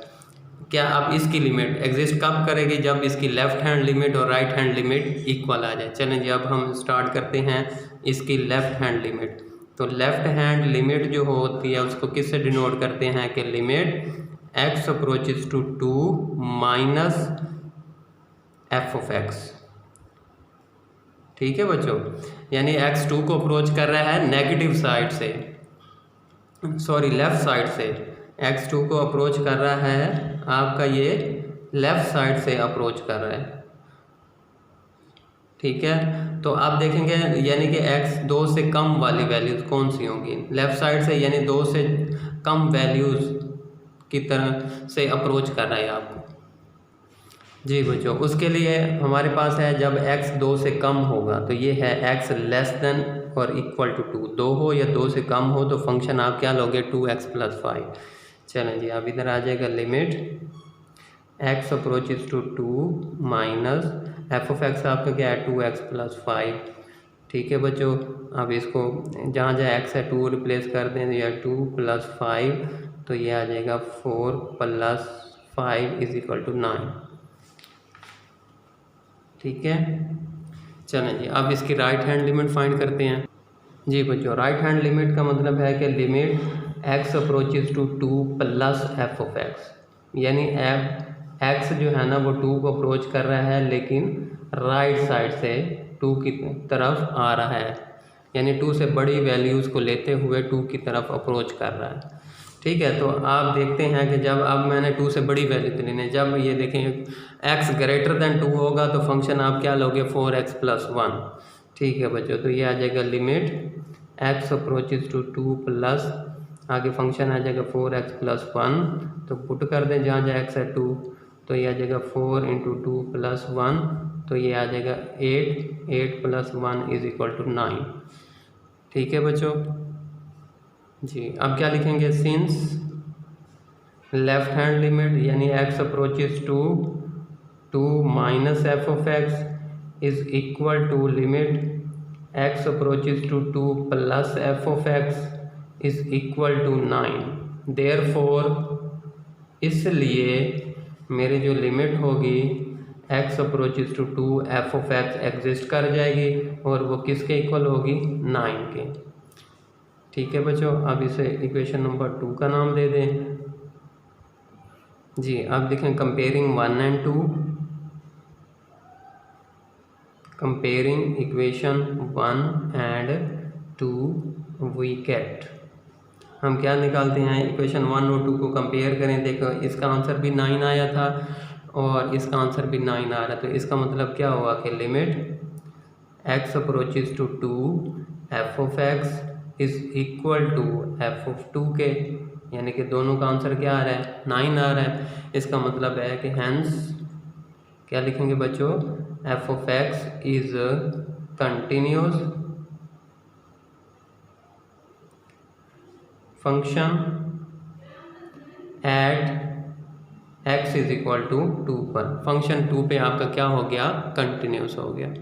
क्या अब इसकी लिमिट एग्जिस्ट कब करेगी? जब इसकी लेफ़्ट हैंड लिमिट और राइट हैंड लिमिट इक्वल आ जाए। चलें जी अब हम स्टार्ट करते हैं इसकी लेफ़्ट हैंड लिमिट। तो लेफ़्ट हैंड लिमिट जो होती है उसको किससे डिनोट करते हैं कि limit x approaches to 2 minus f of x। ठीक है बच्चों, यानी x 2 को अप्रोच कर रहा है नेगेटिव साइड से, सॉरी लेफ़्ट साइड से। x 2 को अप्रोच कर रहा है आपका ये लेफ़्ट साइड से अप्रोच कर रहा है। ठीक है, तो आप देखेंगे यानी कि x 2 से कम वाली वैल्यूज़ कौन सी होंगी? लेफ़्ट साइड से, यानी 2 से कम वैल्यूज़ की तरह से अप्रोच कर रहा है आपको। जी बच्चों, उसके लिए हमारे पास है जब x 2 से कम होगा तो ये है x लेस देन और इक्वल टू 2। 2 हो या 2 से कम हो तो फंक्शन आप क्या लोगे 2x + 5। चलें जी अब इधर आ जाएगा limit x approaches to 2 minus f of x आपका क्या है 2x + 5। ठीक है बच्चों, अब इसको जहाँ जहाँ x है 2 रिप्लेस कर दें तो यह 2 + 5, तो ये आ जाएगा 4 + 5 = 9। ठीक है, चलें जी अब इसकी राइट हैंड लिमिट फाइंड करते हैं। जी बच्चों, राइट हैंड लिमिट का मतलब है कि limit x approaches to 2 + f of x, यानी x जो है ना वो 2 को अप्रोच कर रहा है लेकिन राइट साइड से 2 की तरफ आ रहा है, यानी 2 से बड़ी वैल्यूज़ को लेते हुए 2 की तरफ अप्रोच कर रहा है। ठीक है, तो आप देखते हैं कि जब अब मैंने 2 से बड़ी वैल्यू तो लेने, जब ये देखें x ग्रेटर देन 2 होगा तो फंक्शन आप क्या लोगे 4x + 1। ठीक है बच्चों, तो ये आ जाएगा limit x approaches to 2 plus आगे फंक्शन आ जाएगा 4x + 1, तो पुट कर दें जहाँ जहाँ x है 2, तो ये आ जाएगा 4 × 2 + 1, तो ये आ जाएगा 8 + 1 = 9। ठीक है बच्चों जी, अब क्या लिखेंगे? सिंस लेफ्ट हैंड लिमिट यानी x approaches to 2 minus f of x = limit x approaches to 2 + f of x = 9। Therefore इसलिए मेरी जो लिमिट होगी x approaches to 2 f of x exist कर जाएगी और वो किसके इक्वल होगी 9 के। ठीक है बच्चों, अब इसे इक्वेशन नंबर 2 का नाम दे दें। जी अब देखें comparing 1 and 2, comparing equation 1 and 2 we get, हम क्या निकालते हैं इक्वेशन 1 और 2 को कंपेयर करें। देखो इसका आंसर भी 9 आया था और इसका आंसर भी 9 आ रहा है, तो इसका मतलब क्या हुआ कि limit x approaches to 2 f of x = f of 2k, यानी कि दोनों का आंसर क्या आ रहा है 9 आ रहा है। इसका मतलब है कि हैंस क्या लिखेंगे बच्चों, f of x is continuous function at x = 2 पर। फंक्शन 2 पे आपका क्या हो गया कंटिन्यूस हो गया।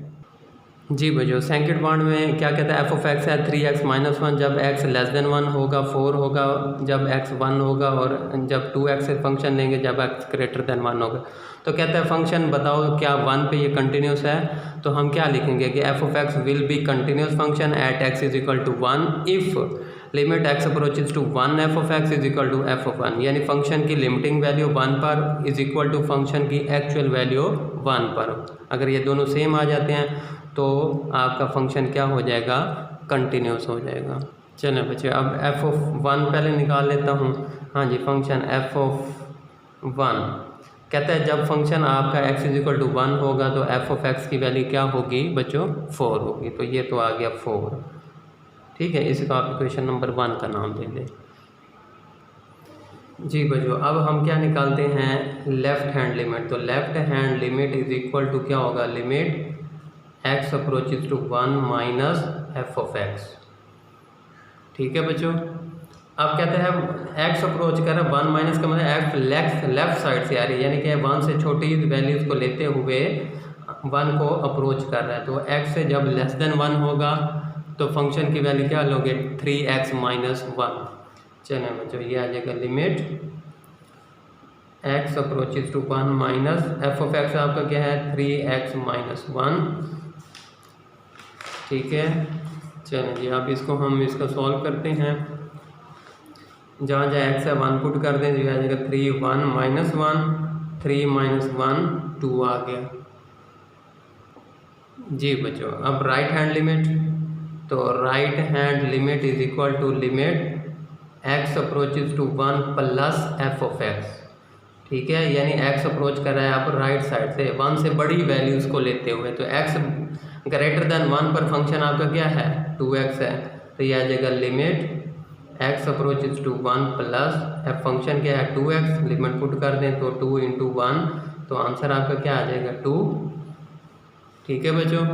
जी बच्चों, सेकंड पार्ट में क्या कहता है f ऑफ x है 3x - 1 जब x लेस देन 1 होगा, 4 होगा जब x 1 होगा और जब 2x से फंक्शन लेंगे जब x ग्रेटर देन 1 होगा। तो कहता है फंक्शन बताओ क्या 1 पे ये कंटिन्यूस है, तो हम क्या लिखेंगे कि f of x will be continuous function at x = 1 if limit x approaches to 1 f of x is equal to f of 1, यानी फंक्शन की लिमिटिंग वैल्यू 1 पर इज इक्वल टू फंक्शन की एक्चुअल वैल्यू 1 पर। अगर ये दोनों same आ जाते हैं तो आपका फंक्शन क्या हो जाएगा, कंटिन्यूस हो जाएगा। चलें बच्चे, अब एफ ऑफ 1 पहले निकाल लेता हूँ। हाँ जी, फंक्शन एफ ऑफ 1 कहता है जब फंक्शन आपका x इज इक्वल टू 1 होगा तो एफ ऑफ एक्स की वैल्यू क्या होगी बच्चों, 4 होगी। तो ये तो आ गया 4, ठीक है। इसको आप इक्वेशन नंबर 1 का नाम दे दें। जी बच्चों, अब हम क्या निकालते हैं, लेफ्ट हैंड लिमिट। तो left hand limit is equal to क्या होगा, limit x approaches to 1 minus F of x, ठीक है बच्चों। अब कहते हैं एक्स अप्रोच कर रहा है 1 माइनस का मतलब एक्स लेफ्ट साइड से आ रही है, यानी कि 1 से छोटी वैल्यूज़ को लेते हुए 1 को अप्रोच कर रहा है। तो x से जब लेस देन 1 होगा तो फंक्शन की वैल्यू क्या लोगे, 3x माइनस 1। चलें बच्चों, ये आ जाएगा limit x approaches to 1 minus F of x आपका क्या है, 3x माइनस 1, ठीक है। चलें जी, अब इसको हम इसका सॉल्व करते हैं। जहाँ जहाँ एक्स है 1 पुट कर दें, जो आ जाएगा 3 1 माइनस 1, 3 माइनस 1 2 आ गया। जी बच्चों, अब राइट हैंड लिमिट। तो right hand limit is equal to limit x approaches to 1 plus F of x, ठीक है। यानी एक्स अप्रोच कर रहा है आप राइट साइड से 1 से बड़ी वैल्यूज़ को लेते हुए। तो एक्स ग्रेटर देन 1 पर फंक्शन आपका क्या है, 2x है। तो यह आ जाएगा limit x approaches to 1 plus f function क्या है 2x, लिमिट पुट कर दें तो 2 इंटू 1, तो आंसर आपका क्या आ जाएगा 2, ठीक है बच्चों।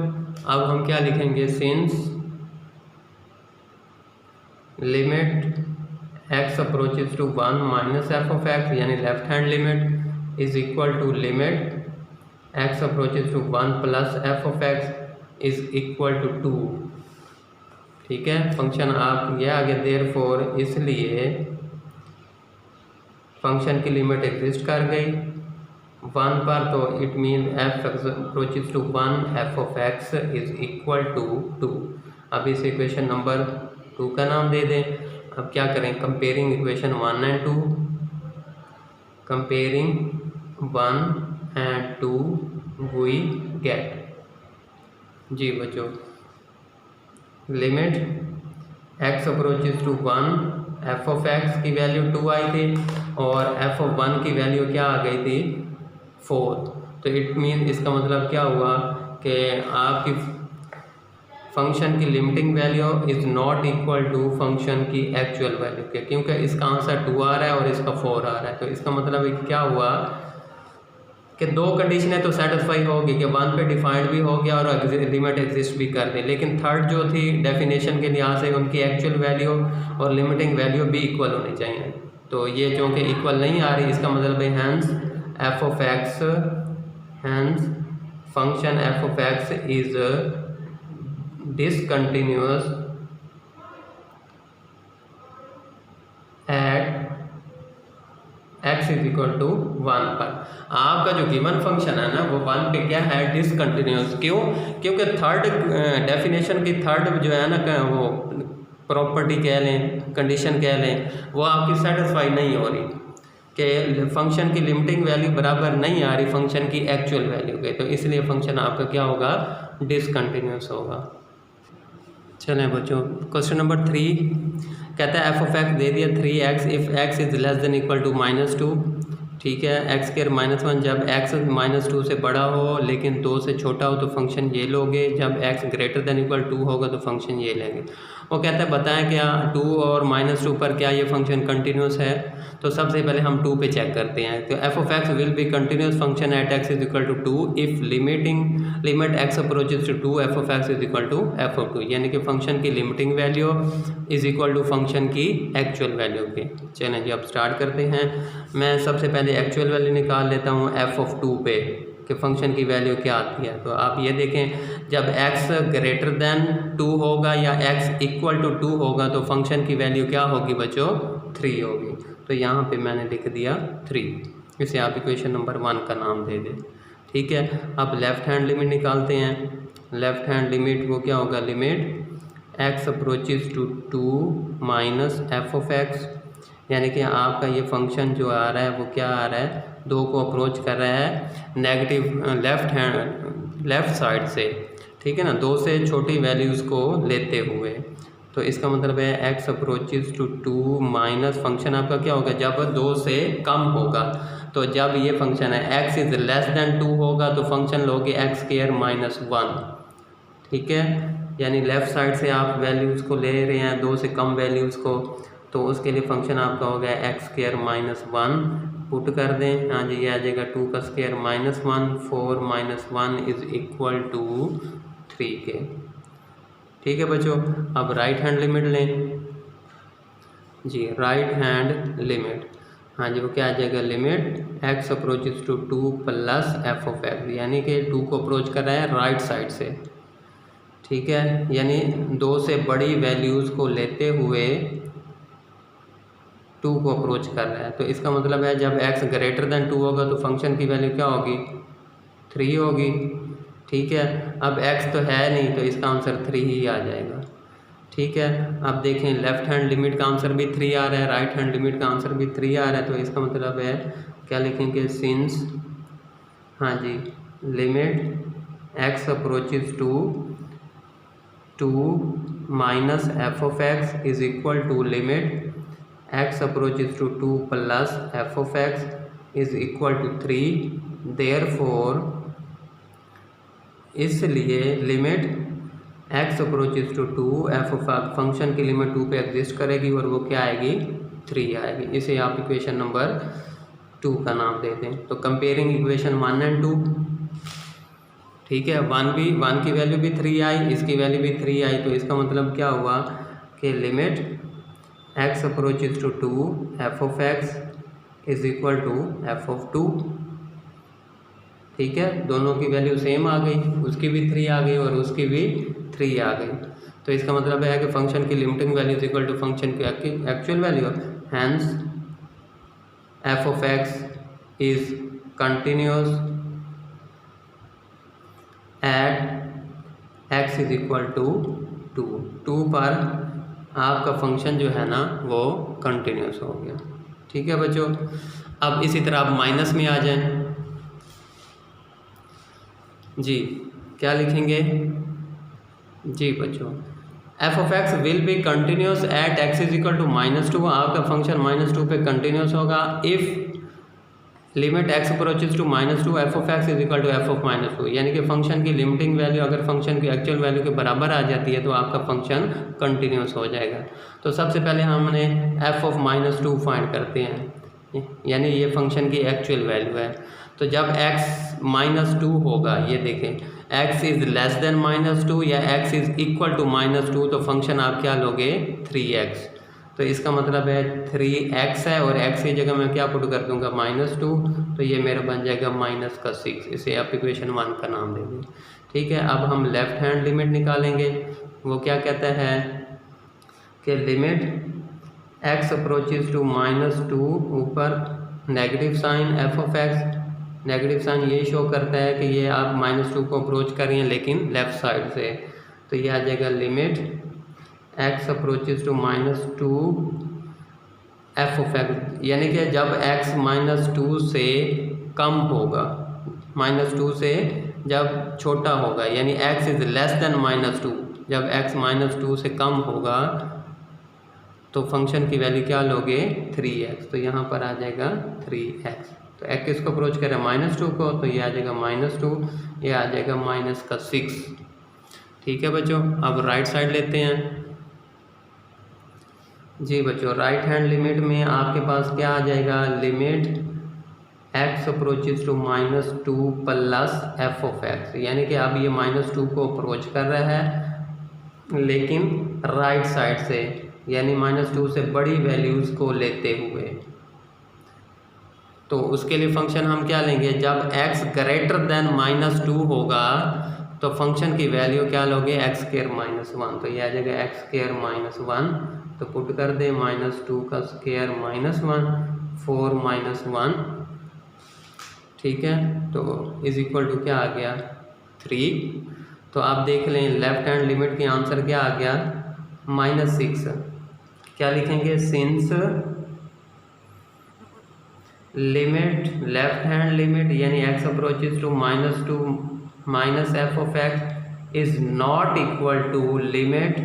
अब हम क्या लिखेंगे, since limit x approaches to 1 minus F of x, यानी left hand limit is equal to limit x approaches to 1 plus F of x is equal to 2, ठीक है। फंक्शन आप यह आगे देयरफॉर, इसलिए फंक्शन की लिमिट एग्जिस्ट कर गई 1 पर, तो it mean f approaches to 1 f of x is equal to 2। अब इस इक्वेशन नंबर 2 का नाम दे दें। अब क्या करें, comparing equation 1 and 2, comparing 1 and 2 we get. जी बच्चों, limit x approaches to 1 f of x की वैल्यू 2 आई थी और एफ ऑफ 1 की वैल्यू क्या आ गई थी 4। तो इट मीन इसका मतलब क्या हुआ कि आपकी फंक्शन की limiting value is not equal to function की एक्चुअल वैल्यू के, क्योंकि इसका आंसर 2 आ रहा है और इसका 4 आ रहा है। तो इसका मतलब क्या हुआ कि दो कंडीशनें तो सेटिस्फाई होगी कि 1 पे डिफाइंड भी हो गया और लिमिट एग्जिस्ट भी कर दी, लेकिन थर्ड जो थी डेफिनेशन के लिहाज से उनकी एक्चुअल वैल्यू और लिमिटिंग वैल्यू भी इक्वल होनी चाहिए। तो ये जो कि इक्वल नहीं आ रही, इसका मतलब है hence f of x, hence function f of x is discontinuous at x is equal to 1 पर। आपका जो गिवन फंक्शन है ना वो 1 पे क्या है, डिसकंटिन्यूअस। क्यों? क्योंकि थर्ड डेफिनेशन की थर्ड जो है ना वो प्रॉपर्टी कह लें, कंडीशन कह लें, वो आपकी सेटिस्फाई नहीं हो रही कि फंक्शन की लिमिटिंग वैल्यू बराबर नहीं आ रही फंक्शन की एक्चुअल वैल्यू के, तो इसलिए फंक्शन आपका क्या होगा, डिसकंटिन्यूअस होगा। चलें बच्चों, क्वेश्चन नंबर 3 कहता है एफ ऑफ एक्स दे दिया 3x if x is less than equal to -2, ठीक है। एक्स स्क्वायर -1 जब x -2 से बड़ा हो लेकिन 2 से छोटा हो तो फंक्शन ये लोगे, जब x ग्रेटर देन इक्वल 2 होगा तो फंक्शन ये लेंगे। वो कहता है बताएं क्या 2 और -2 पर क्या ये फंक्शन कंटिन्यूस है। तो सबसे पहले हम 2 पे चेक करते हैं। तो f of x will be continuous function at x is equal to 2 if limit x approaches to 2 F of x is equal to f of 2, यानी कि फंक्शन की limiting value is equal to function की actual value के। चलें जी, अब start करते हैं। मैं सबसे पहले एक्चुअल वैल्यू निकाल लेता हूँ एफ ऑफ 2 पे कि फंक्शन की वैल्यू क्या आती है। तो आप ये देखें, जब x ग्रेटर देन 2 होगा या x इक्वल टू 2 होगा तो फंक्शन की वैल्यू क्या होगी बच्चों, 3 होगी। तो यहाँ पे मैंने लिख दिया 3, इसे आप इक्वेशन नंबर 1 का नाम दे दें, ठीक है। अब लेफ्ट हैंड लिमिट निकालते हैं। लेफ्ट हैंड लिमिट वो क्या होगा, limit x approaches to 2 minus F of x, यानी कि आपका ये फंक्शन जो आ रहा है वो क्या आ रहा है, 2 को अप्रोच कर रहा है नेगेटिव लेफ़्ट साइड से, ठीक है ना, 2 से छोटी वैल्यूज़ को लेते हुए। तो इसका मतलब है x approaches to 2 minus function आपका क्या होगा, जब 2 से कम होगा। तो जब ये फंक्शन है x इज़ लेस दैन 2 होगा तो फंक्शन लोगे x स्क्वायर माइनस 1, ठीक है, यानी लेफ़्ट साइड से आप वैल्यूज़ को ले रहे हैं 2 से कम वैल्यूज़ को, तो उसके लिए फंक्शन आपका हो गया एक्स स्क्वायर माइनस 1, पुट कर दें, हाँ जी ये आ जाएगा 2 का square minus 1, 4 minus 1 is equal to 3 के। ठीक है बच्चों, अब राइट हैंड लिमिट लें जी, राइट हैंड लिमिट, हाँ जी वो क्या आ जाएगा, limit x approaches to 2 plus F of x, यानी कि 2 को अप्रोच कर रहा है राइट साइड से, ठीक है, यानी 2 से बड़ी वैल्यूज़ को लेते हुए 2 को अप्रोच कर रहा है। तो इसका मतलब है जब x ग्रेटर देन 2 होगा तो फंक्शन की वैल्यू क्या होगी, 3 होगी, ठीक है। अब x तो है नहीं तो इसका आंसर 3 ही आ जाएगा, ठीक है। अब देखें लेफ़्ट हैंड लिमिट का आंसर भी 3 आ रहा है, राइट हैंड लिमिट का आंसर भी 3 आ रहा है, तो इसका मतलब है क्या लिखेंगे, सिंस, हाँ जी, limit x approaches to 2 minus F of x is equal to limit x approaches to 2 plus f of x is equal to 3, therefore इसलिए limit x approaches to 2 f of x function की limit 2 पे exist करेगी और वो क्या आएगी, 3 आएगी। इसे आप इक्वेशन नंबर 2 का नाम दे दें। तो कंपेयरिंग इक्वेशन 1 एंड 2, ठीक है, 1 की वैल्यू भी 3 आई, इसकी वैल्यू भी 3 आई, तो इसका मतलब क्या हुआ कि limit x approaches to 2 f of x is equal to f of 2, ठीक है, दोनों की वैल्यू सेम आ गई, उसकी भी 3 आ गई और उसकी भी 3 आ गई। तो इसका मतलब है कि फंक्शन की limiting value is equal to function की actual value, hence f of x is continuous at x is equal to 2 पर आपका फंक्शन जो है ना वो कंटिन्यूस हो गया, ठीक है बच्चों। अब इसी तरह आप माइनस में आ जाएं जी, क्या लिखेंगे जी बच्चों, f of x will be continuous at x is equal to -2, आपका फंक्शन -2 पे कंटिन्यूस होगा if limit x approaches to -2 F of x is equal to f of -2, यानी कि फंक्शन की लिमिटिंग वैल्यू अगर फंक्शन की एक्चुअल वैल्यू के बराबर आ जाती है तो आपका फंक्शन कंटिन्यूस हो जाएगा। तो सबसे पहले हमने एफ ऑफ -2 फाइंड करते हैं, यानी ये फंक्शन की एक्चुअल वैल्यू है। तो जब x -2 होगा, ये देखें x इज़ लेस देन -2 या x इज़ इक्वल टू -2, तो फंक्शन आप क्या लोगे, 3x। तो इसका मतलब है 3x है और x की जगह मैं क्या पुट कर दूंगा, -2, तो ये मेरा बन जाएगा -6, इसे आप इक्वेशन 1 का नाम दे दें, ठीक है। अब हम लेफ़्ट हैंड लिमिट निकालेंगे, वो क्या कहता है कि लिमिट x अप्रोचेज टू -2, ऊपर negative sign f of x, negative sign ये शो करता है कि ये आप -2 को अप्रोच कर रही हैं लेकिन लेफ़्ट साइड से, तो ये आ जाएगा limit x approaches to -2 f of x, यानी कि जब x -2 से कम होगा, -2 से जब छोटा होगा, यानी x इज़ लेस देन -2, जब x -2 से कम होगा तो फंक्शन की वैल्यू क्या लोगे, 3x, तो यहाँ पर आ जाएगा 3x। तो x किसको अप्रोच करें, -2 को, तो ये आ जाएगा -2, ये आ जाएगा -6, ठीक है बच्चों। अब राइट साइड लेते हैं जी बच्चों, राइट हैंड लिमिट में आपके पास क्या आ जाएगा, limit x approaches to -2 plus f of x, यानी कि अब ये -2 को अप्रोच कर रहा है लेकिन राइट साइड से, यानी -2 से बड़ी वैल्यूज़ को लेते हुए। तो उसके लिए फंक्शन हम क्या लेंगे, जब x ग्रेटर देन -2 होगा तो फंक्शन की वैल्यू क्या लोगे, x स्क्वायर -1, तो ये आ जाएगा x स्क्वायर -1, तो पुट कर दे -2 का स्क्वायर -1, 4 -1, ठीक है, तो इज इक्वल टू क्या आ गया, 3। तो आप देख लें लेफ्ट हैंड लिमिट की आंसर क्या आ गया, -6 क्या लिखेंगे, since limit left hand limit यानी x approaches to -2 minus F of x is not equal to limit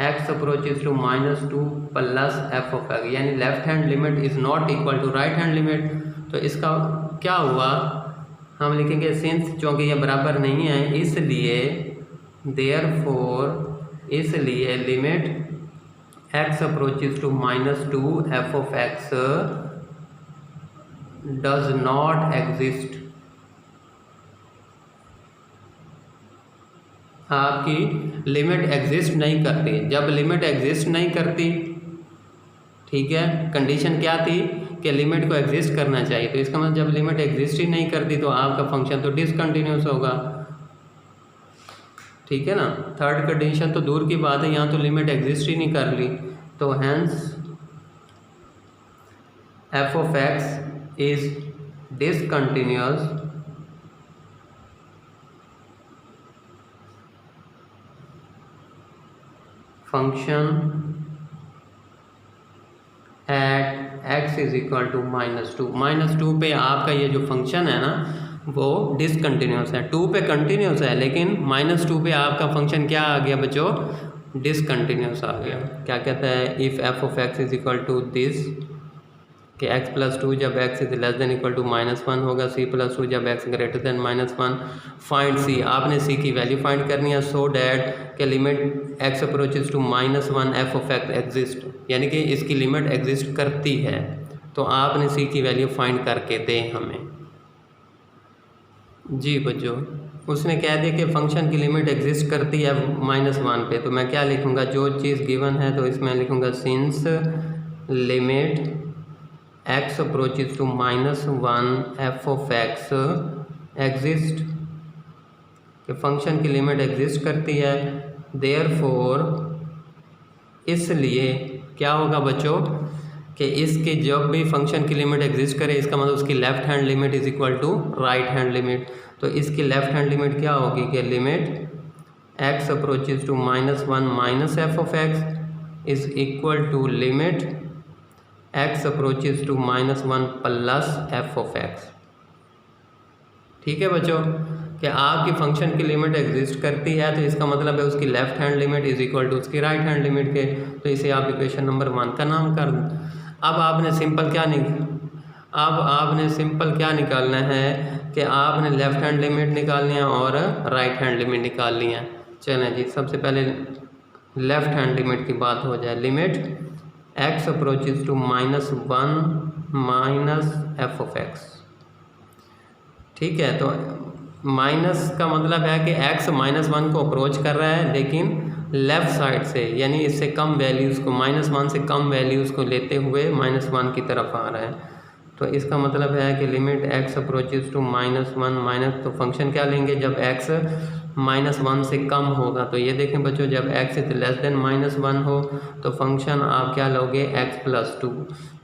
x approaches to -2 plus F of x, यानी left hand limit is not equal to right hand limit. तो इसका क्या हुआ, हम लिखेंगे since, चूँकि ये बराबर नहीं है इसलिए देयरफॉर, इसलिए limit x approaches to -2 F of x does not exist. आपकी लिमिट एग्जिस्ट नहीं करती। जब लिमिट एग्जिस्ट नहीं करती, ठीक है, कंडीशन क्या थी कि लिमिट को एग्जिस्ट करना चाहिए, तो इसका मतलब जब लिमिट एग्जिस्ट ही नहीं करती तो आपका फंक्शन तो डिसकंटिन्यूस होगा, ठीक है ना। थर्ड कंडीशन तो दूर की बात है, यहाँ तो लिमिट एग्जिस्ट ही नहीं कर ली, तो hence f of x is discontinuous function at x is equal to -2 पे आपका ये जो फंक्शन है ना वो डिसकंटिन्यूस है। 2 पे कंटिन्यूस है लेकिन -2 पे आपका फंक्शन क्या आ गया बच्चों, डिसकंटिन्यूस आ गया। क्या कहता है, if f of x is equal to this कि x+2 जब x is less than equal to -1 होगा, c+2 जब x greater than -1, find c, आपने c की वैल्यू फाइंड करनी है सो डैट के limit x approaches to -1 f of x exist, यानी कि इसकी लिमिट एग्जिस्ट करती है, तो आपने c की वैल्यू फाइंड करके दें हमें। जी बच्चों, उसने कह दिया कि फंक्शन की लिमिट एग्जिस्ट करती है -1 पे, तो मैं क्या लिखूँगा, जो चीज़ गिवन है तो इसमें लिखूँगा since limit x approaches to -1 f of x exist, कि फंक्शन की लिमिट एग्जिस्ट करती है, देयरफॉर इसलिए क्या होगा बच्चों कि इसके जब भी फंक्शन की लिमिट एग्जिस्ट करे इसका मतलब उसकी left hand limit is equal to right hand limit. तो इसकी लेफ्ट हैंड लिमिट क्या होगी कि limit x approaches to -1 minus F of x is equal to limit x approaches to -1 plus F of x. ठीक है बच्चों, कि आपकी फंक्शन की लिमिट एग्जिस्ट करती है तो इसका मतलब है उसकी left hand limit is equal to उसकी राइट हैंड लिमिट के, तो इसे आप इक्वेशन नंबर 1 का नाम कर दें। अब आपने सिंपल क्या निकालना है कि आपने लेफ्ट हैंड लिमिट निकालनी है और राइट हैंड लिमिट निकालनी है। चलें जी, सबसे पहले लेफ्ट हैंड लिमिट की बात हो जाए। Limit x approaches to -1 minus F of x, ठीक है। तो माइनस का मतलब है कि x -1 को अप्रोच कर रहा है लेकिन लेफ़्ट साइड से, यानी इससे कम वैल्यूज़ को, -1 से कम वैल्यूज़ को लेते हुए -1 की तरफ आ रहा है। तो इसका मतलब है कि limit x approaches to -1 minus, तो फंक्शन क्या लेंगे जब x -1 से कम होगा। तो ये देखें बच्चों, जब x इज लेस देन -1 हो तो फंक्शन आप क्या लोगे, x+2,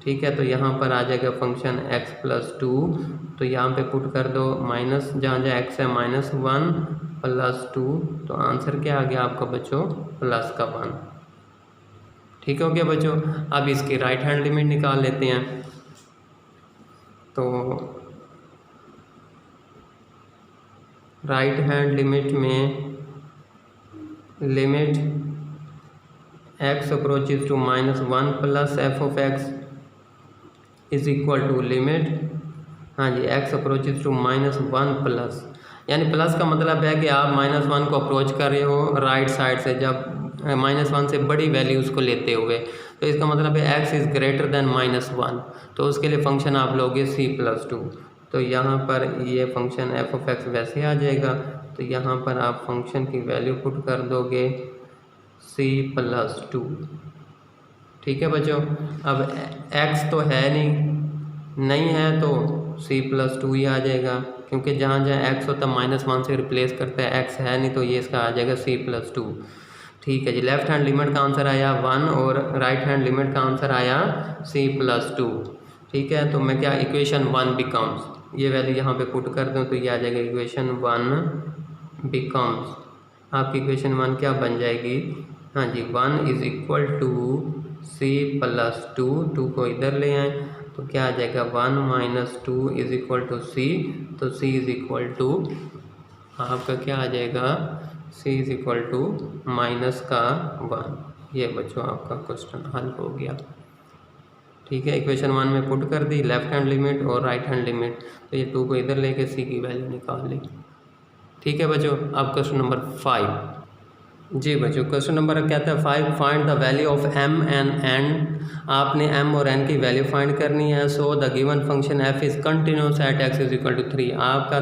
ठीक है। तो यहाँ पर आ जाएगा फंक्शन x+2, तो यहाँ पे पुट कर दो माइनस, जहाँ x है -1 +2, तो आंसर क्या आ गया आपका बच्चों, +1। ठीक हो गया बच्चों। अब इसकी राइट हैंड लिमिट निकाल लेते हैं। तो राइट हैंड लिमिट में limit x approaches to -1 plus F of x is equal to limit, हाँ जी, x अप्रोचेज टू -1 प्लस, यानी प्लस का मतलब है कि आप -1 को अप्रोच कर रहे हो राइट साइड से, जब -1 से बड़ी वैल्यूज़ को लेते हुए, तो इसका मतलब है x इज़ ग्रेटर देन -1, तो उसके लिए फ़ंक्शन आप लोगे c+2। तो यहाँ पर ये फंक्शन f ऑफ x वैसे आ जाएगा, तो यहाँ पर आप फंक्शन की वैल्यू पुट कर दोगे c+2। ठीक है बच्चों। अब x तो है नहीं है तो c+2 ही आ जाएगा, क्योंकि जहाँ x होता है -1 से रिप्लेस करता है, x है नहीं तो ये इसका आ जाएगा c+2। ठीक है जी, लेफ्ट हैंड लिमिट का आंसर आया 1 और राइट हैंड लिमिट का आंसर आया c+2। ठीक है, तो मैं क्या, इक्वेशन 1 बिकम्स, ये वैल्यू यहाँ पे पुट कर दूँ तो ये आ जाएगा इक्वेशन 1 बिकम्स, आपकी इक्वेशन 1 क्या बन जाएगी, हाँ जी, 1 is equal to c plus 2 को इधर ले आए तो क्या आ जाएगा 1 माइनस 2 इज इक्वल टू सी, तो सी इज इक्वल टू आपका क्या आ जाएगा, सी इज इक्वल टू माइनस का 1। ये बच्चों आपका क्वेश्चन हल हो गया। ठीक है, इक्वेशन 1 में पुट कर दी लेफ्ट हैंड लिमिट और राइट हैंड लिमिट, तो ये 2 को इधर लेके सी की वैल्यू निकाल ली। ठीक है बच्चों, अब क्वेश्चन नंबर 5। जी बच्चों, क्वेश्चन नंबर कहता है 5, find the value of m and n। आपने m और n की वैल्यू फाइंड करनी है। So the given function f is continuous at x is equal to 3। आपका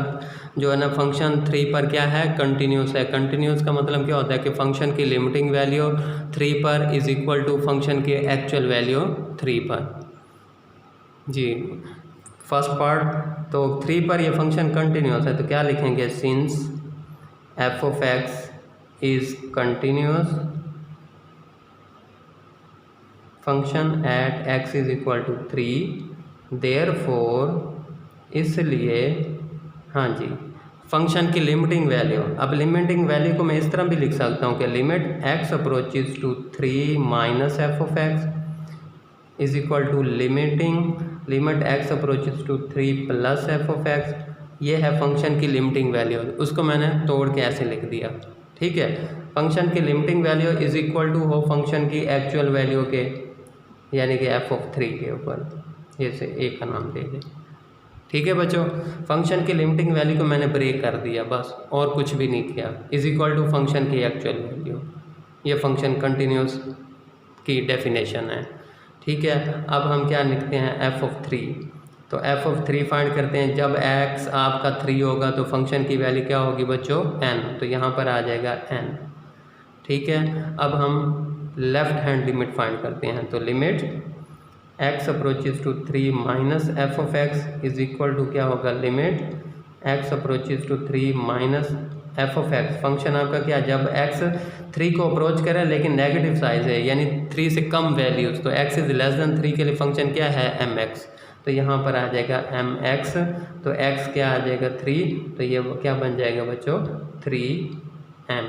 जो है ना फंक्शन 3 पर क्या है, कंटिन्यूस है। कंटिन्यूस का मतलब क्या होता है कि फंक्शन की लिमिटिंग वैल्यू 3 पर इज इक्वल टू फंक्शन की एक्चुअल वैल्यू 3 पर। जी फर्स्ट पार्ट, तो 3 पर ये फंक्शन कंटिन्यूस है तो क्या लिखेंगे, since f of x is continuous function at x is equal to 3, therefore इसलिए हाँ जी फंक्शन की लिमिटिंग वैल्यू, अब लिमिटिंग वैल्यू को मैं इस तरह भी लिख सकता हूँ कि limit x approaches to 3 minus F of x is equal to limit x approaches to 3 plus F of x. ये है फंक्शन की लिमिटिंग वैल्यू, उसको मैंने तोड़ के ऐसे लिख दिया। ठीक है, फंक्शन की limiting value is equal to हो फंक्शन की एक्चुअल वैल्यू के, यानी कि f ऑफ 3 के ऊपर, जैसे a का नाम दे दें। ठीक है बच्चों, फंक्शन की लिमिटिंग वैल्यू को मैंने ब्रेक कर दिया बस, और कुछ भी नहीं किया। इज इक्वल टू फंक्शन की एक्चुअल वैल्यू, ये फंक्शन कंटिन्यूस की डेफिनेशन है। ठीक है, अब हम क्या लिखते हैं, f ऑफ 3। तो f ऑफ 3 फाइंड करते हैं। जब x आपका 3 होगा तो फंक्शन की वैल्यू क्या होगी बच्चों, n, तो यहाँ पर आ जाएगा n। ठीक है, अब हम लेफ्ट हैंड लिमिट फाइंड करते हैं। तो limit x approaches to 3 minus F of x is equal to क्या होगा, limit x approaches to 3 minus F of x. Function आपका क्या, जब x 3 को अप्रोच करे लेकिन नेगेटिव साइज है, यानी 3 से कम वैल्यूज़, तो x इज लेस देन 3 के लिए फंक्शन क्या है, mx। तो यहाँ पर आ जाएगा mx, तो x क्या आ जाएगा 3, तो ये क्या बन जाएगा बच्चों, 3m।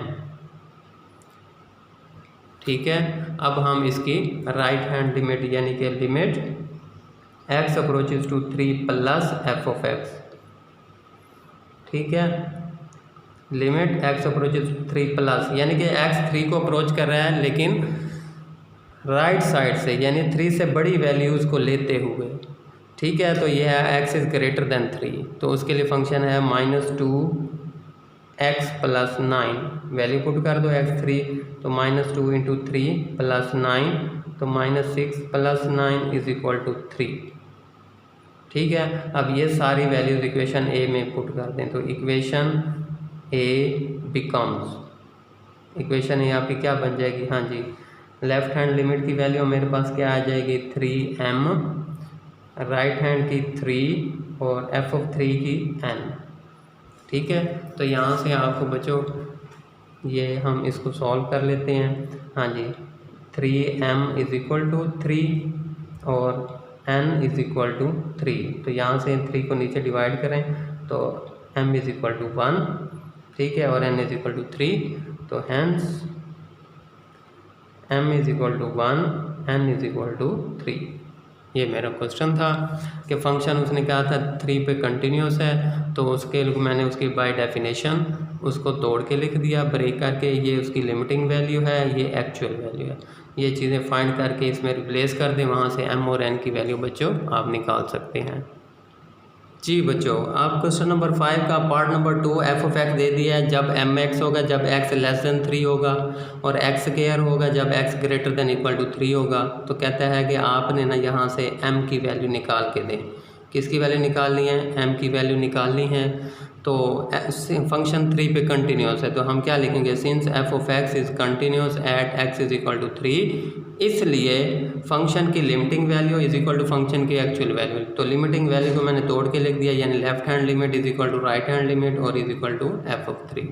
ठीक है, अब हम इसकी राइट हैंड लिमिट यानी कि limit x approaches to 3 plus F of x. ठीक है, लिमिट x अप्रोचेज 3 प्लस, यानी कि x 3 को अप्रोच कर रहा है लेकिन राइट साइड से, यानी 3 से बड़ी वैल्यूज़ को लेते हुए। ठीक है, तो ये है x इज़ ग्रेटर देन 3, तो उसके लिए फंक्शन है -2x प्लस 9। वैल्यू पुट कर दो x3, तो -2 इंटू 3 प्लस 9, तो -6 प्लस 9 इज इक्वल टू 3। ठीक है, अब ये सारी वैल्यूज इक्वेशन ए में पुट कर दें, तो इक्वेशन ए बिकम्स, इक्वेशन ए आपकी क्या बन जाएगी, हाँ जी, लेफ्ट हैंड लिमिट की वैल्यू मेरे पास क्या आ जाएगी 3m, राइट हैंड की 3 और f ऑफ 3 की n। ठीक है, तो यहाँ से आपको बच्चों ये हम इसको सॉल्व कर लेते हैं। हाँ जी, 3m इज इक्वल टू 3 और n इज इक्वल टू 3, तो यहाँ से 3 को नीचे डिवाइड करें तो m इज इक्वल टू 1। ठीक है, और n इज इक्वल टू 3, तो hence m is equal to 1, n is equal to 3। ये मेरा क्वेश्चन था कि फंक्शन उसने कहा था 3 पे कंटिन्यूस है, तो उसके मैंने उसकी बाय डेफिनेशन उसको तोड़ के लिख दिया ब्रेक करके, ये उसकी लिमिटिंग वैल्यू है, ये एक्चुअल वैल्यू है। ये चीज़ें फाइंड करके इसमें रिप्लेस कर दें, वहाँ से m और n की वैल्यू बच्चों आप निकाल सकते हैं। जी बच्चों, आप क्वेश्चन नंबर 5 का part number 2 F of x दे दिया है। जब mx होगा जब x लेस देन 3 होगा, और x स्क्वायर होगा जब x greater than equal to 3 होगा। तो कहता है कि आपने ना यहाँ से m की वैल्यू निकाल के दें। किसकी वैल्यू निकालनी है, m की वैल्यू निकालनी है। तो फंक्शन 3 पे कंटिन्यूस है, तो हम क्या लिखेंगे, since f of x is continuous at x is equal to 3, इसलिए फंक्शन की limiting value is equal to function की एक्चुअल वैल्यू। तो लिमिटिंग वैल्यू को मैंने तोड़ के लिख दिया, यानी left hand limit is equal to right hand limit और is equal to f of 3।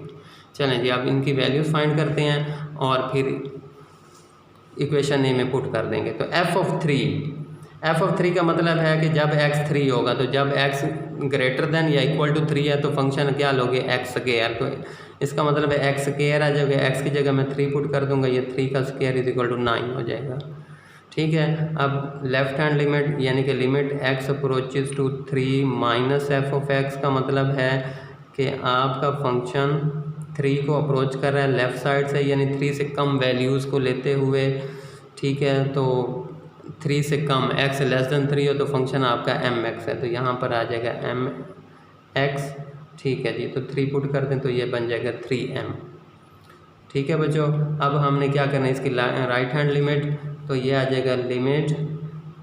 चलें जी, अब इनकी वैल्यूज फाइंड करते हैं और फिर इक्वेशन ए में पुट कर देंगे। तो एफ ऑफ 3 का मतलब है कि जब x 3 होगा, तो जब x ग्रेटर देन या इक्वल टू 3 है तो फंक्शन क्या लोगे, x स्क्वायर। तो इसका मतलब है एक्स स्क्वायर आ जाएगा, एक्स की जगह मैं 3 पुट कर दूंगा, ये 3 का स्क्वायर इज इक्वल टू 9 हो जाएगा। ठीक है, अब लेफ्ट हैंड लिमिट यानी कि limit x approaches to 3 minus F of x का मतलब है कि आपका फंक्शन 3 को अप्रोच कर रहा है लेफ़्ट साइड से, यानी 3 से कम वैल्यूज़ को लेते हुए। ठीक है, तो 3 से कम x लेस देन 3 हो तो फंक्शन आपका एम एक्स है, तो यहाँ पर आ जाएगा एम एक्स। ठीक है जी, तो 3 पुट कर दें तो ये बन जाएगा 3m। ठीक है बच्चों, अब हमने क्या करना है इसकी राइट हैंड लिमिट, तो ये आ जाएगा limit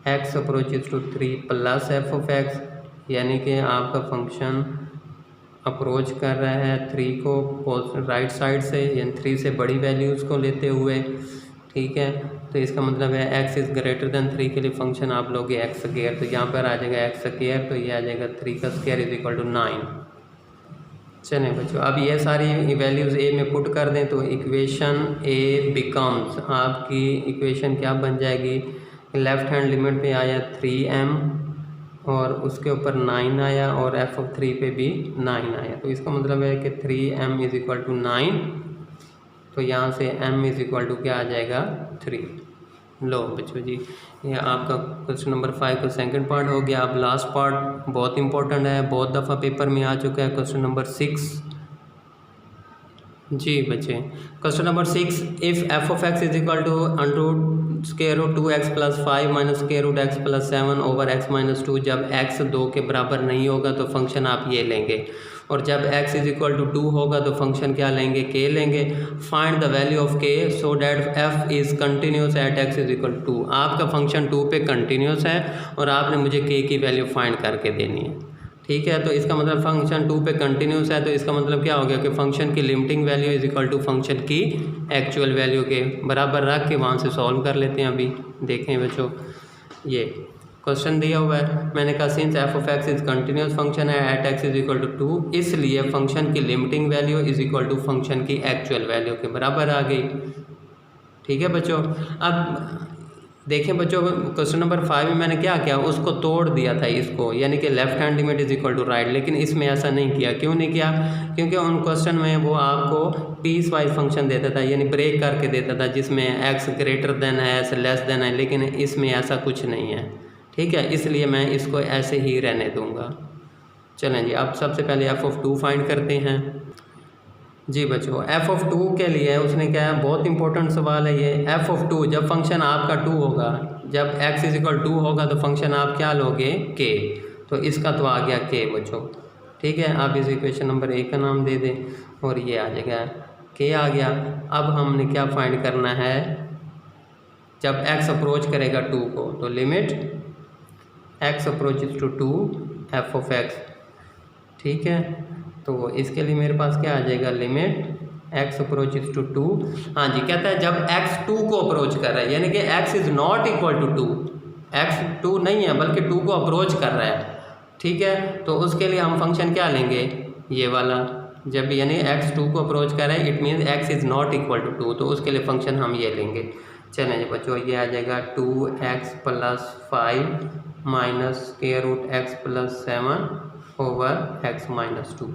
x approaches to 3 plus F of x, यानी कि आपका फंक्शन अप्रोच कर रहा है 3 को राइट साइड से, यानी 3 से बड़ी वैल्यूज़ को लेते हुए। ठीक है, तो इसका मतलब है x इज़ ग्रेटर देन 3 के लिए फंक्शन आप लोगे एक्स स्क्वायर, तो यहाँ पर आ जाएगा एक्स स्क्वायर, तो ये आ जाएगा 3 का स्क्वायर इज इक्वल टू 9। चलें बच्चों, अब ये सारी वैल्यूज़ ए में पुट कर दें तो इक्वेशन ए बिकम्स, आपकी इक्वेशन क्या बन जाएगी, लेफ़्ट हैंड लिमिट पे आया 3m और उसके ऊपर 9 आया और एफ ऑफ 3 पे भी 9 आया, तो इसका मतलब है कि 3m इज़ इक्वल टू 9, तो यहाँ से m इज़ इक्वल टू क्या आ जाएगा 3। लो बच्चों जी, ये आपका क्वेश्चन नंबर 5 का सेकंड पार्ट हो गया। अब लास्ट पार्ट बहुत इंपॉर्टेंट है, बहुत दफ़ा पेपर में आ चुका है, क्वेश्चन नंबर 6। जी बच्चे, question number 6, if f of x is equal to under square root 2x plus 5 minus square root x plus 7 over x minus 2, जब x 2 के बराबर नहीं होगा तो फंक्शन आप ये लेंगे, और जब x इज इक्वल टू 2 होगा तो फंक्शन क्या लेंगे, k लेंगे। Find the value of k so that f is continuous at x is equal to 2। आपका फंक्शन 2 पे कंटिन्यूस है और आपने मुझे k की वैल्यू फाइंड करके देनी है। ठीक है, तो इसका मतलब फंक्शन 2 पे कंटिन्यूस है, तो इसका मतलब क्या हो गया कि फंक्शन की limiting value is equal to function की एक्चुअल वैल्यू के बराबर रख के वहाँ से सॉल्व कर लेते हैं। अभी देखें बच्चों, ये क्वेश्चन दिया हुआ है, मैंने कहा since f of x is continuous function है at x is equal to 2, इसलिए फंक्शन की limiting value is equal to function की एक्चुअल वैल्यू के बराबर आ गई। ठीक है बच्चों, अब देखें बच्चों, क्वेश्चन नंबर 5 में मैंने क्या किया, उसको तोड़ दिया था इसको, यानी कि left hand limit is equal to right, लेकिन इसमें ऐसा नहीं किया। क्यों नहीं किया, क्योंकि उन क्वेश्चन में वो आपको पीस वाइज फंक्शन देता था, यानी ब्रेक करके देता था, जिसमें x ग्रेटर देन है, x लेस देन है, लेकिन इसमें ऐसा कुछ नहीं है। ठीक है, इसलिए मैं इसको ऐसे ही रहने दूँगा। चलें जी, अब सबसे पहले एफ ऑफ 2 फाइंड करते हैं। जी बच्चों, एफ ऑफ 2 के लिए उसने क्या है, बहुत इंपॉर्टेंट सवाल है ये। एफ ऑफ 2 जब फंक्शन आपका 2 होगा, जब x इज इक्वल 2 होगा तो फंक्शन आप क्या लोगे, k, तो इसका तो आ गया k बच्चों। ठीक है, आप इस इक्वेशन नंबर 1 का नाम दे दें और ये आ जाएगा k आ गया। अब हमने क्या फाइंड करना है, जब x अप्रोच करेगा 2 को, तो limit x approaches to 2 F of x। ठीक है, तो इसके लिए मेरे पास क्या आ जाएगा, लिमिट x अप्रोचेज टू 2। हाँ जी, कहता है जब x 2 को अप्रोच कर रहा है, यानी कि x is not equal to 2, x 2 नहीं है बल्कि 2 को अप्रोच कर रहा है। ठीक है, तो उसके लिए हम फंक्शन क्या लेंगे, ये वाला, जब यानी x 2 को अप्रोच कर रहा है it means x is not equal to 2, तो उसके लिए फंक्शन हम ये लेंगे। चलें जी बच्चों, ये आ जाएगा 2x plus 5 minus square root x plus 7 over x minus 2।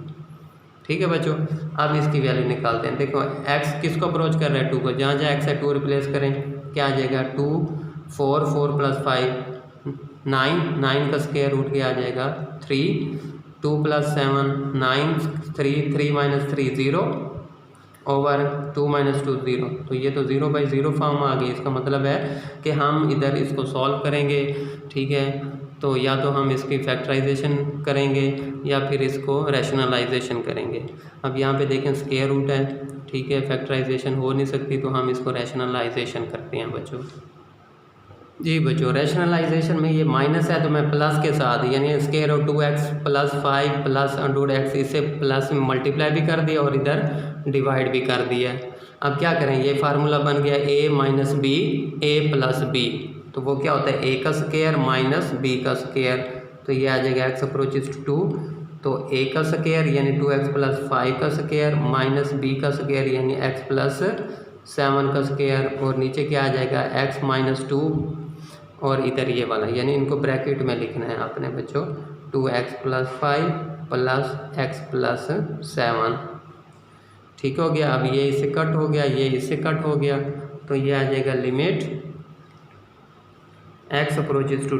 ठीक है बच्चों, अब इसकी वैल्यू निकालते हैं। देखो x किसको अप्रोच कर रहा है, 2 को, जहाँ जहाँ x है 2 रिप्लेस करें, क्या आ जाएगा 2, 4, 4 प्लस 5 9, 9 का स्क्वायर रूट क्या आ जाएगा 3, 2 प्लस 7 9, 3, 3 माइनस 3 0 ओवर 2 माइनस 2 0, तो ये तो 0 बाई 0 फॉर्म आ गई। इसका मतलब है कि हम इधर इसको सॉल्व करेंगे। ठीक है, तो या तो हम इसकी फैक्टराइजेशन करेंगे या फिर इसको रैशनलाइजेशन करेंगे। अब यहाँ पे देखें स्क्वायर रूट है, ठीक है, फैक्टराइजेशन हो नहीं सकती, तो हम इसको रैशनलाइजेशन करते हैं बच्चों। जी बच्चों, रैशनलाइजेशन में ये माइनस है तो मैं प्लस के साथ, यानी square root 2x plus 5 plus under x, इसे प्लस में मल्टीप्लाई भी कर दिया और इधर डिवाइड भी कर दिया। अब क्या करें, ये फार्मूला बन गया a minus b a plus b, तो वो क्या होता है a का स्क्वायर माइनस b का स्क्वायर, तो ये आ जाएगा x अप्रोचेज टू 2, तो a का स्क्वायर यानी 2x प्लस 5 का स्क्वायर माइनस b का स्क्वायर यानी x प्लस 7 का स्क्वायर, और नीचे क्या आ जाएगा x माइनस 2 और इधर ये वाला, यानी इनको ब्रैकेट में लिखना है आपने बच्चों, 2x plus 5 plus x plus 7। ठीक हो गया। अब ये इससे कट हो गया, ये इससे कट हो गया, तो ये आ जाएगा limit x approaches to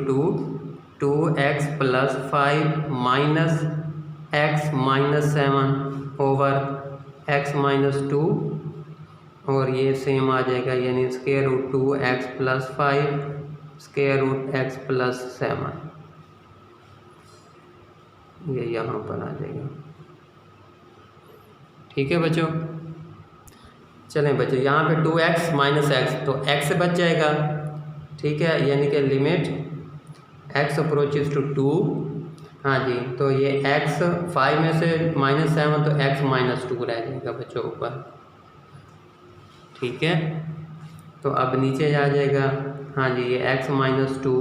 2x plus 5 minus x minus 7 over x minus 2, और ये सेम आ जाएगा, यानी square root 2x plus 5 square root x plus 7, ये यहाँ पर आ जाएगा। ठीक है बच्चों, चलें बच्चों, यहाँ पे 2x माइनस एक्स, तो x से बच जाएगा। ठीक है, यानी कि लिमिट x अप्रोचेज टू 2, हाँ जी, तो ये x 5 में से -7, तो x माइनस 2 रह जाएगा बच्चों ऊपर। ठीक है, तो अब नीचे आ जाएगा, हाँ जी, ये x माइनस 2,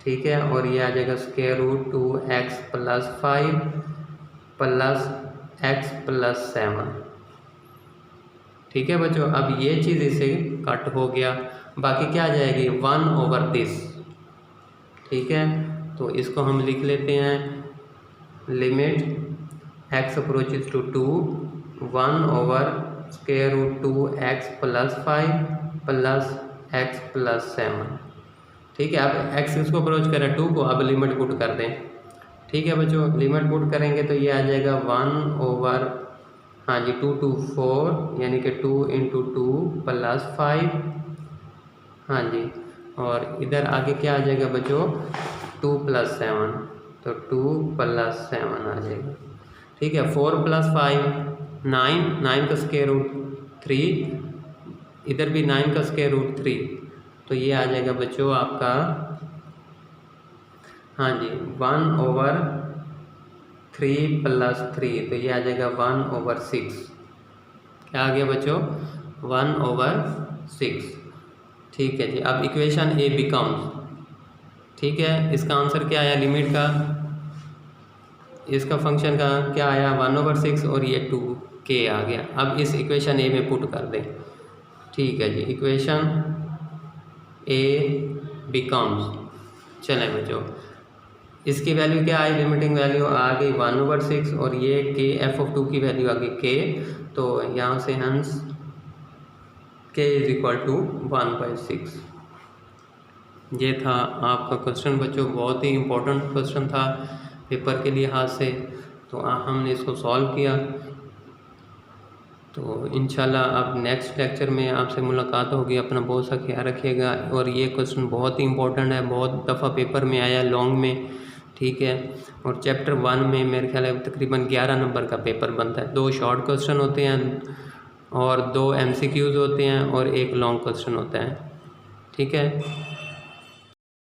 ठीक है, और ये आ जाएगा square root 2x plus 5 plus x plus 7। ठीक है बच्चों, अब ये चीज़ इसे कट हो गया, बाकी क्या आ जाएगी 1 ओवर दिस। ठीक है, तो इसको हम लिख लेते हैं limit x approaches to 2 1 over square root 2x plus 5 plus x plus 7। ठीक है, अब x इसको अप्रोच करें 2 को, अब लिमिट पुट कर दें। ठीक है बच्चों, लिमिट पुट करेंगे तो ये आ जाएगा 1 ओवर, हाँ जी, 2 to 4, यानी कि 2 into 2 प्लस 5, हाँ जी, और इधर आगे क्या आ जाएगा बच्चों 2 प्लस 7, तो 2 प्लस 7 आ जाएगा। ठीक है, 4 प्लस 5 9 का स्क्वायर रूट 3, इधर भी 9 का स्क्वायर रूट 3, तो ये आ जाएगा बच्चों आपका, हाँ जी, 1 ओवर 3 प्लस 3, तो ये आ जाएगा 1 ओवर 6। क्या आ गया बच्चों 1 ओवर 6। ठीक है जी, अब इक्वेशन ए बिकम्स, ठीक है, इसका आंसर क्या आया लिमिट का, इसका फंक्शन का क्या आया 1 ओवर 6, और ये 2k आ गया। अब इस इक्वेशन ए में पुट कर दें। ठीक है जी, इक्वेशन ए बिकम्स, चलें बच्चों, इसकी वैल्यू क्या आई, लिमिटिंग वैल्यू आ गई 1 ओवर 6, और ये k f(2) की वैल्यू आ गई k, तो यहाँ से हंस k इज इक्वल टू 1/6। ये था आपका क्वेश्चन बच्चों, बहुत ही इम्पोर्टेंट क्वेश्चन था पेपर के लिहाज से, तो हमने इसको सॉल्व किया। तो इंशाल्लाह अब नेक्स्ट लेक्चर में आपसे मुलाकात होगी। अपना बहुत सा ख्याल रखिएगा, और ये क्वेश्चन बहुत ही इम्पोर्टेंट है, बहुत दफ़ा पेपर में आया लॉन्ग में। ठीक है, और चैप्टर 1 में मेरे ख्याल है तकरीबन 11 नंबर का पेपर बनता है। 2 शॉर्ट क्वेश्चन होते हैं और 2 MCQs होते हैं और 1 लॉन्ग क्वेश्चन होता है। ठीक है।